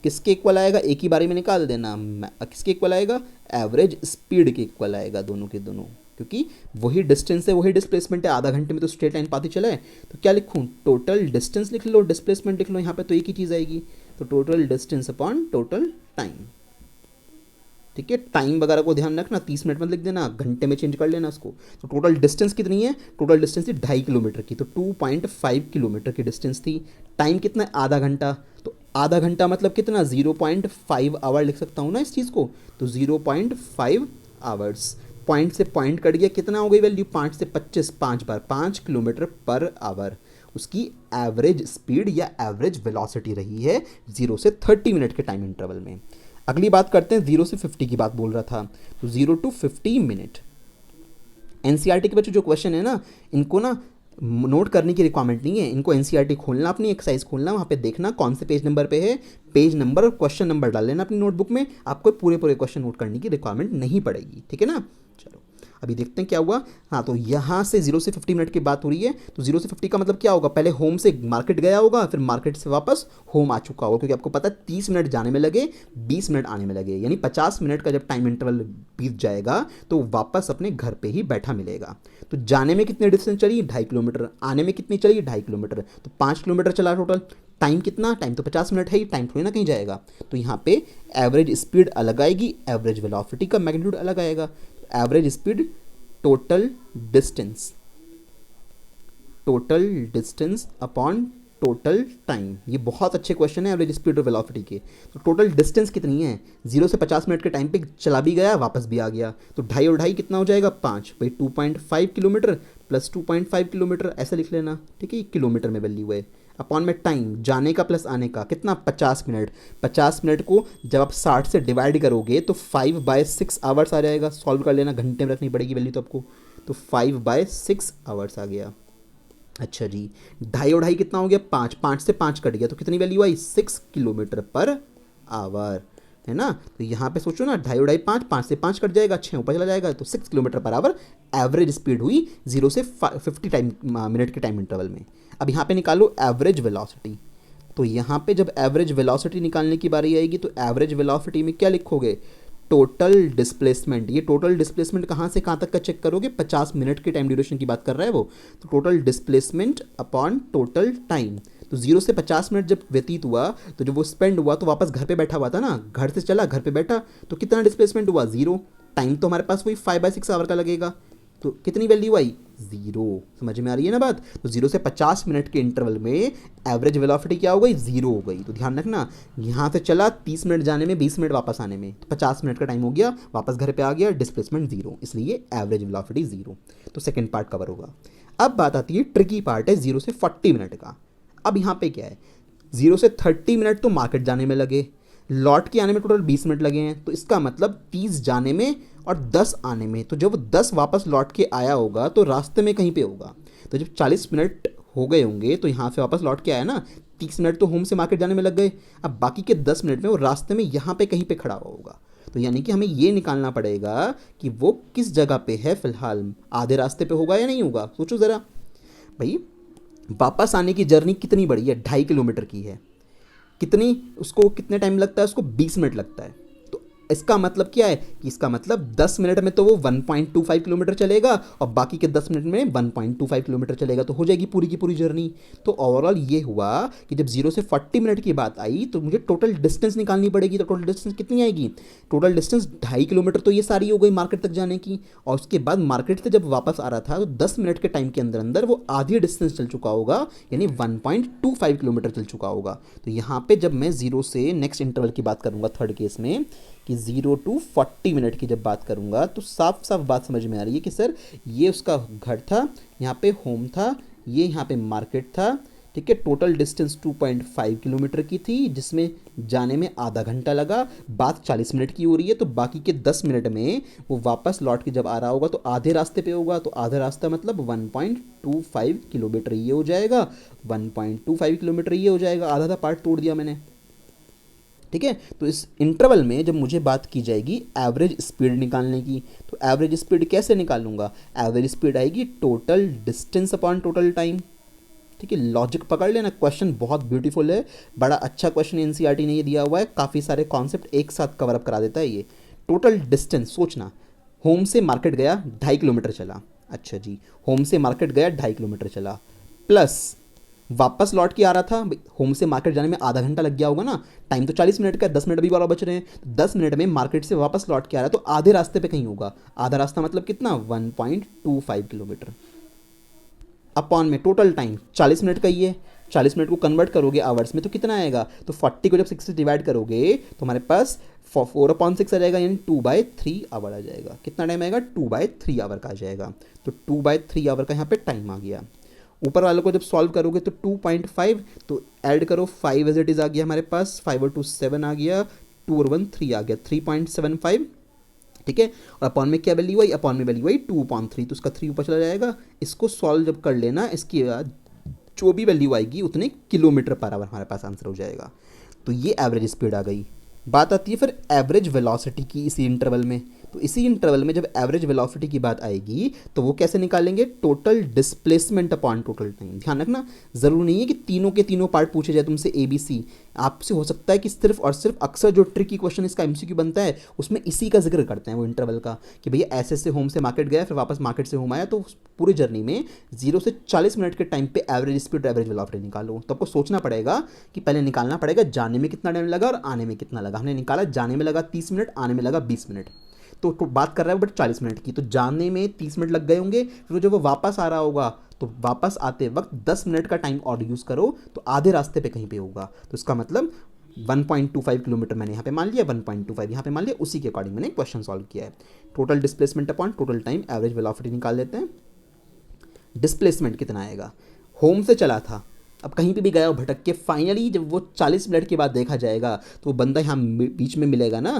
किसके इक्वल आएगा, एक ही बारे में निकाल देना, किसके इक्वल आएगा, एवरेज स्पीड के इक्वल आएगा, दोनों के दोनों, क्योंकि वही डिस्टेंस है, वही डिस्प्लेसमेंट है, आधा घंटे में तो स्ट्रेट लाइन पाथ ही चला है। तो क्या लिखूं, टोटल डिस्टेंस लिख लो, डिस्प्लेसमेंट लिख लो, यहाँ पे तो एक ही चीज़ आएगी। तो total distance upon total time, ठीक है। टाइम वगैरह को ध्यान रखना, 30 मिनट मत लिख देना, घंटे में चेंज कर लेना उसको। तो टोटल डिस्टेंस कितनी है, टोटल डिस्टेंस थी 2.5 किलोमीटर की, तो 2.5 किलोमीटर की डिस्टेंस थी। टाइम कितना है, आधा घंटा, तो आधा घंटा मतलब कितना, 0.5 आवर लिख सकता हूँ ना इस चीज़ को। तो 0.5 आवर्स, पॉइंट से पॉइंट कट गया, कितना हो गई वैल्यू, 5 से 25, 5 बार 5 किलोमीटर पर आवर उसकी एवरेज स्पीड या एवरेज वेलोसिटी रही है 0 से 30 मिनट के टाइम इंटरवल में। अगली बात करते हैं, 0 से 50 की बात बोल रहा था, तो 0 to 50 मिनट। एनसीईआरटी के बच्चों जो क्वेश्चन है ना, इनको ना नोट करने की रिक्वायरमेंट नहीं है, इनको एनसीईआरटी खोलना, अपनी एक्सरसाइज खोलना, वहाँ पे देखना कौन से पेज नंबर पे है, पेज नंबर और क्वेश्चन नंबर डाल लेना अपनी नोटबुक में, आपको पूरे पूरे क्वेश्चन नोट करने की रिक्वायरमेंट नहीं पड़ेगी, ठीक है ना। चलो अभी देखते हैं क्या हुआ। हाँ, तो यहाँ से 0 से 50 मिनट की बात हो रही है, तो 0 से 50 का मतलब क्या होगा, पहले होम से मार्केट गया होगा, फिर मार्केट से वापस होम आ चुका होगा, क्योंकि आपको पता है 30 मिनट जाने में लगे, 20 मिनट आने में लगे, यानी 50 मिनट का जब टाइम इंटरवल बीत जाएगा तो वापस अपने घर पे ही बैठा मिलेगा। तो जाने में कितने डिस्टेंस चली, 2.5 किलोमीटर, आने में कितनी चली, 2.5 किलोमीटर, तो 5 किलोमीटर चला टोटल। टाइम कितना, टाइम तो 50 मिनट है ही, टाइम थोड़ी ना कहीं जाएगा। तो यहाँ पे एवरेज स्पीड अलग आएगी, एवरेज वेलोसिटी का मैग्नीट्यूड अलग आएगा। Average speed total distance upon total time, ये बहुत अच्छे क्वेश्चन है एवरेज स्पीड और वेलोसिटी के। तो टोटल डिस्टेंस कितनी है, 0 से 50 मिनट के टाइम पे चला भी गया, वापस भी आ गया, तो 2.5 और 2.5 कितना हो जाएगा, 5 भाई, 2.5 किलोमीटर प्लस 2.5 किलोमीटर ऐसा लिख लेना, ठीक है, किलोमीटर में वैल्यू है, अपॉन में टाइम जाने का प्लस आने का कितना, 50 मिनट। 50 मिनट को जब आप 60 से डिवाइड करोगे तो 5/6 आवर्स आ जाएगा, सॉल्व कर लेना, घंटे में रखनी पड़ेगी वैल्यू तो आपको, तो 5/6 आवर्स आ गया। अच्छा जी, 2.5 और 2.5 कितना हो गया, 5, 5 से 5 कट गया, तो कितनी value I, 6 kilometre per our, है ना। तो यहाँ पे सोचो ना, 2.5 और 2.5 5, 5 से 5 कट जाएगा, 6 ऊपर चला जाएगा, तो 6 kilometre per our average speed हुई 0 से 50 मिनट के टाइम इंटरवल में। अब यहाँ पे निकालो एवरेज वेलोसिटी। तो यहाँ पे जब एवरेज वेलोसिटी निकालने की बारी आएगी तो एवरेज वेलोसिटी में क्या लिखोगे, टोटल डिस्प्लेसमेंट। ये टोटल डिस्प्लेसमेंट कहाँ से कहाँ तक का चेक करोगे, 50 मिनट के टाइम ड्यूरेशन की बात कर रहा है वो, तो total displacement upon total time. तो 0 से 50 मिनट जब व्यतीत हुआ तो जब वो स्पेंड हुआ तो वापस घर पे बैठा हुआ था ना, घर से चला घर पे बैठा, तो कितना डिस्प्लेसमेंट हुआ, 0। टाइम तो हमारे पास वही 5/6 आवर का लगेगा, तो कितनी वैल्यू आई, 0। समझ में आ रही है ना बात। तो 0 से 50 मिनट के इंटरवल में एवरेज वेलोसिटी क्या हो गई, 0 हो गई। तो ध्यान रखना, यहाँ से चला 30 मिनट जाने में, 20 मिनट वापस आने में, तो 50 मिनट का टाइम हो गया, वापस घर पे आ गया, डिस्प्लेसमेंट 0, इसलिए एवरेज वेलोसिटी 0। तो सेकेंड पार्ट कवर होगा। अब बात आती है ट्रिकी पार्ट है 0 से 40 मिनट का। अब यहाँ पे क्या है, 0 से 30 मिनट तो मार्केट जाने में लगे, लौट के आने में टोटल 20 मिनट लगे हैं, तो इसका मतलब 30 जाने में और 10 आने में। तो जब 10 वापस लौट के आया होगा तो रास्ते में कहीं पे होगा। तो जब 40 मिनट हो गए होंगे तो यहाँ से वापस लौट के आया ना, 30 मिनट तो होम से मार्केट जाने में लग गए, अब बाकी के 10 मिनट में वो रास्ते में यहाँ पे कहीं पे खड़ा हुआ होगा। तो यानी कि हमें ये निकालना पड़ेगा कि वो किस जगह पे है फिलहाल, आधे रास्ते पे होगा या नहीं होगा। सोचो ज़रा भाई, वापस आने की जर्नी कितनी बड़ी है, 2.5 किलोमीटर की है, कितनी उसको कितने टाइम लगता है, उसको 20 मिनट लगता है। तो इसका मतलब क्या है कि इसका मतलब 10 मिनट में तो वो 1.25 किलोमीटर चलेगा और बाकी के 10 मिनट में 1.25 किलोमीटर चलेगा, तो हो जाएगी पूरी की पूरी जर्नी। तो ओवरऑल ये हुआ कि जब 0 से 40 मिनट की बात आई तो मुझे टोटल डिस्टेंस निकालनी पड़ेगी। तो टोटल डिस्टेंस कितनी आएगी, टोटल डिस्टेंस 2.5 किलोमीटर तो ये सारी हो गई मार्केट तक जाने की, और उसके बाद मार्केट से जब वापस आ रहा था तो 10 मिनट के टाइम के अंदर अंदर वो आधी डिस्टेंस चल चुका होगा, यानी 1.25 किलोमीटर चल चुका होगा। तो यहाँ पे जब मैं 0 से नेक्स्ट इंटरवल की बात करूँगा थर्ड केस में कि 0 to 40 मिनट की जब बात करूँगा तो साफ साफ बात समझ में आ रही है कि सर ये उसका घर था, यहाँ पे होम था, ये यहाँ पे मार्केट था, ठीक है। टोटल डिस्टेंस 2.5 किलोमीटर की थी, जिसमें जाने में आधा घंटा लगा, बात 40 मिनट की हो रही है, तो बाकी के 10 मिनट में वो वापस लौट के जब आ रहा होगा तो आधे रास्ते पे होगा। तो आधा रास्ता मतलब 1.25 किलोमीटर ये हो जाएगा, 1.25 किलोमीटर ये हो जाएगा, आधा पार्ट तोड़ दिया मैंने, ठीक है। तो इस इंटरवल में जब मुझे बात की जाएगी एवरेज स्पीड निकालने की, तो एवरेज स्पीड कैसे निकालूंगा, एवरेज स्पीड आएगी total distance upon total time, ठीक है। लॉजिक पकड़ लेना, क्वेश्चन बहुत ब्यूटीफुल है, बड़ा अच्छा क्वेश्चन एनसीईआरटी ने ये दिया हुआ है, काफ़ी सारे कॉन्सेप्ट एक साथ कवर अप करा देता है ये। टोटल डिस्टेंस सोचना, होम से मार्केट गया 2.5 किलोमीटर चला, अच्छा जी, होम से मार्केट गया 2.5 किलोमीटर चला, प्लस वापस लौट के आ रहा था, होम से मार्केट जाने में आधा घंटा लग गया होगा ना, टाइम तो 40 मिनट का, 10 मिनट भी बारह बच रहे हैं, तो 10 मिनट में मार्केट से वापस लौट के आ रहा है, तो आधे रास्ते पे कहीं होगा, आधा रास्ता मतलब कितना, 1.25 किलोमीटर अपॉन में टोटल टाइम 40 मिनट का ही है, 40 मिनट को कन्वर्ट करोगे आवर्स में तो कितना आएगा, तो 40 को जब 6 से डिवाइड करोगे तो हमारे पास 4/6 आ जाएगा, यानी 2/3 आवर आ जाएगा। कितना टाइम आएगा, 2/3 आवर का आ जाएगा। तो 2/3 आवर का यहाँ पे टाइम आ गया। ऊपर वालों को जब सॉल्व करोगे तो 2.5, तो ऐड करो 5 एज इट इज़ आ गया हमारे पास, 5 और 2 7 आ गया, 2 और 1 3 आ गया, 3.75, ठीक है। और अपॉन में क्या वैल्यू आई, अपॉन में वैल्यू आई 2/3, तो उसका 3 ऊपर चला जाएगा। इसको सॉल्व जब कर लेना, इसके बाद जो भी वैल्यू आएगी उतने किलोमीटर पर आवर हमारे पास आंसर हो जाएगा। तो ये एवरेज स्पीड आ गई। बात आती है फिर एवरेज वेलोसिटी की इसी इंटरवल में। तो इसी इंटरवल में जब एवरेज वेलोसिटी की बात आएगी तो वो कैसे निकालेंगे, total displacement upon total time. ध्यान रखना, ज़रूरी नहीं है कि तीनों के तीनों पार्ट पूछे जाए तुमसे ABC, आपसे हो सकता है कि सिर्फ और सिर्फ अक्सर जो ट्रिकी क्वेश्चन इसका MCQ बनता है उसमें इसी का जिक्र करते हैं वो इंटरवल का, कि भैया ऐसे से होम से मार्केट गया फिर वापस मार्केट से होम आया, तो पूरी जर्नी में 0 से 40 मिनट के टाइम पे एवरेज स्पीड एवरेज वेलोसिटी निकालो। तो आपको सोचना पड़ेगा कि पहले निकालना पड़ेगा जाने में कितना टाइम लगा और आने में कितना लगा। हमने निकाला जाने में लगा 30 मिनट, आने में लगा 20 मिनट, तो बात कर रहा है बट 40 मिनट की, तो जाने में 30 मिनट लग गए होंगे, फिर जब वो वापस आ रहा होगा तो वापस आते वक्त 10 मिनट का टाइम और यूज़ करो, तो आधे रास्ते पे कहीं पे होगा। तो इसका मतलब 1.25 किलोमीटर मैंने यहाँ पे मान लिया, 1.25 यहाँ पे मान लिया, उसी के अकॉर्डिंग मैंने क्वेश्चन सॉल्व किया है। Total displacement upon total time average velocity निकाल लेते हैं। डिस्प्लेसमेंट कितना आएगा, होम से चला था, अब कहीं पे भी गया हो भटक के, फाइनली जब वो 40 मिनट के बाद देखा जाएगा तो वो बंदा यहाँ बीच में मिलेगा ना,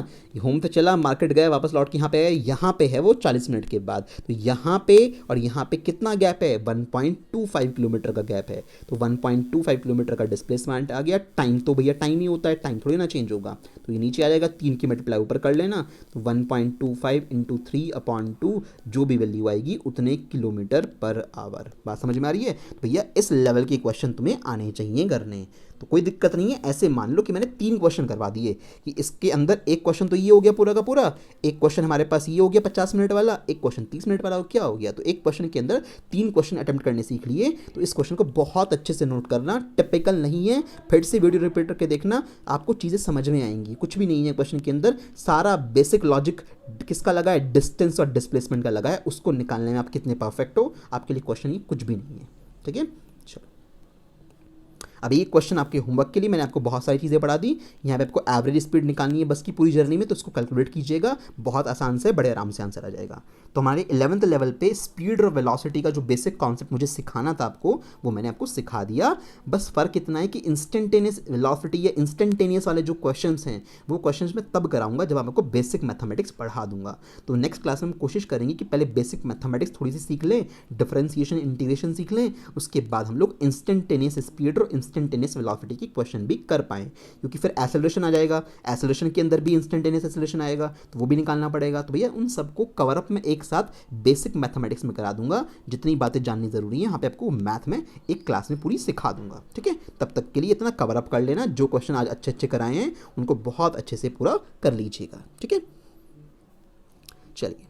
होम से चला मार्केट गया वापस लौट के यहाँ पे आया, यहाँ पे है वो 40 मिनट के बाद, तो यहाँ पे और यहाँ पे कितना गैप है, 1.25 किलोमीटर का गैप है। तो 1.25 किलोमीटर का डिस्प्लेसमेंट आ गया। टाइम तो भैया टाइम ही होता है, टाइम थोड़ी ना चेंज होगा, तो ये नीचे आ जाएगा, 3 की मल्टीप्लाई ऊपर कर लेना, तो 1.25 × 3/2 जो भी वैल्यू आएगी उतने किलोमीटर पर आवर। बात समझ में आ रही है। तो भैया इस लेवल की क्वेश्चन तुम्हें में आने चाहिए करने। तो कोई दिक्कत नहीं है। ऐसे मान लो कि मैंने 3 क्वेश्चन करवा दिए कि इसके अंदर एक क्वेश्चन तो ये हो गया पूरा का पूरा, एक क्वेश्चन हमारे पास ये हो गया 50 मिनट वाला, एक क्वेश्चन 30 मिनट वाला, क्या हो गया, तो एक क्वेश्चन के अंदर 3 क्वेश्चन अटेम्प्ट करने सीख लिए। तो इस क्वेश्चन को बहुत अच्छे से नोट करना, टिपिकल नहीं है, फिर से वीडियो रिपीट करके देखना, आपको चीज़ें समझ में आएंगी। कुछ भी नहीं है क्वेश्चन के अंदर, सारा बेसिक लॉजिक किसका लगा है, डिस्टेंस और डिस्प्लेसमेंट का लगा है, उसको निकालने में आप कितने परफेक्ट हो, आपके लिए क्वेश्चन ये कुछ भी नहीं है। ठीक है, चलो अब ये क्वेश्चन आपके होमवर्क के लिए मैंने आपको बहुत सारी चीज़ें पढ़ा दी। यहाँ पे आपको एवरेज स्पीड निकालनी है बस की पूरी जर्नी में, तो उसको कैलकुलेट कीजिएगा, बहुत आसान से बड़े आराम से आंसर आ जाएगा। तो हमारे 11th लेवल पे स्पीड और वेलोसिटी का जो बेसिक कॉन्सेप्ट मुझे सिखाना था आपको, वो मैंने आपको सिखा दिया। बस फ़र्क इतना है कि इंस्टेंटेनियस वेलोसिटी या इंस्टेंटेनियस वाले जो क्वेश्चंस हैं वो क्वेश्चंस मैं तब कराऊंगा जब आपको बेसिक मैथमेटिक्स पढ़ा दूंगा। तो नेक्स्ट क्लास में हम कोशिश करेंगे कि पहले बेसिक मैथमेटिक्स थोड़ी सी सीख लें, डिफरेंशिएशन इंटीग्रेशन सीख लें, उसके बाद हम लोग इंस्टेंटेनियस स्पीड और इंस्टेंटेनियस वेलोसिटी की क्वेश्चन भी कर पाएँ, क्योंकि फिर एक्सेलरेशन आ जाएगा, एक्सेलरेशन के अंदर भी इंस्टेंटेनियस एक्सेलरेशन आएगा, तो वो भी निकालना पड़ेगा। तो भैया उन सबको कवर अप में एक साथ बेसिक मैथमेटिक्स में करा दूंगा, जितनी बातें जाननी ज़रूरी है यहाँ पे आपको मैथ में एक क्लास में पूरी सिखा दूंगा। ठीक है, तब तक के लिए इतना कवर अप कर लेना, जो क्वेश्चन आज अच्छे अच्छे कराए हैं उनको बहुत अच्छे से पूरा कर लीजिएगा। ठीक है, चलिए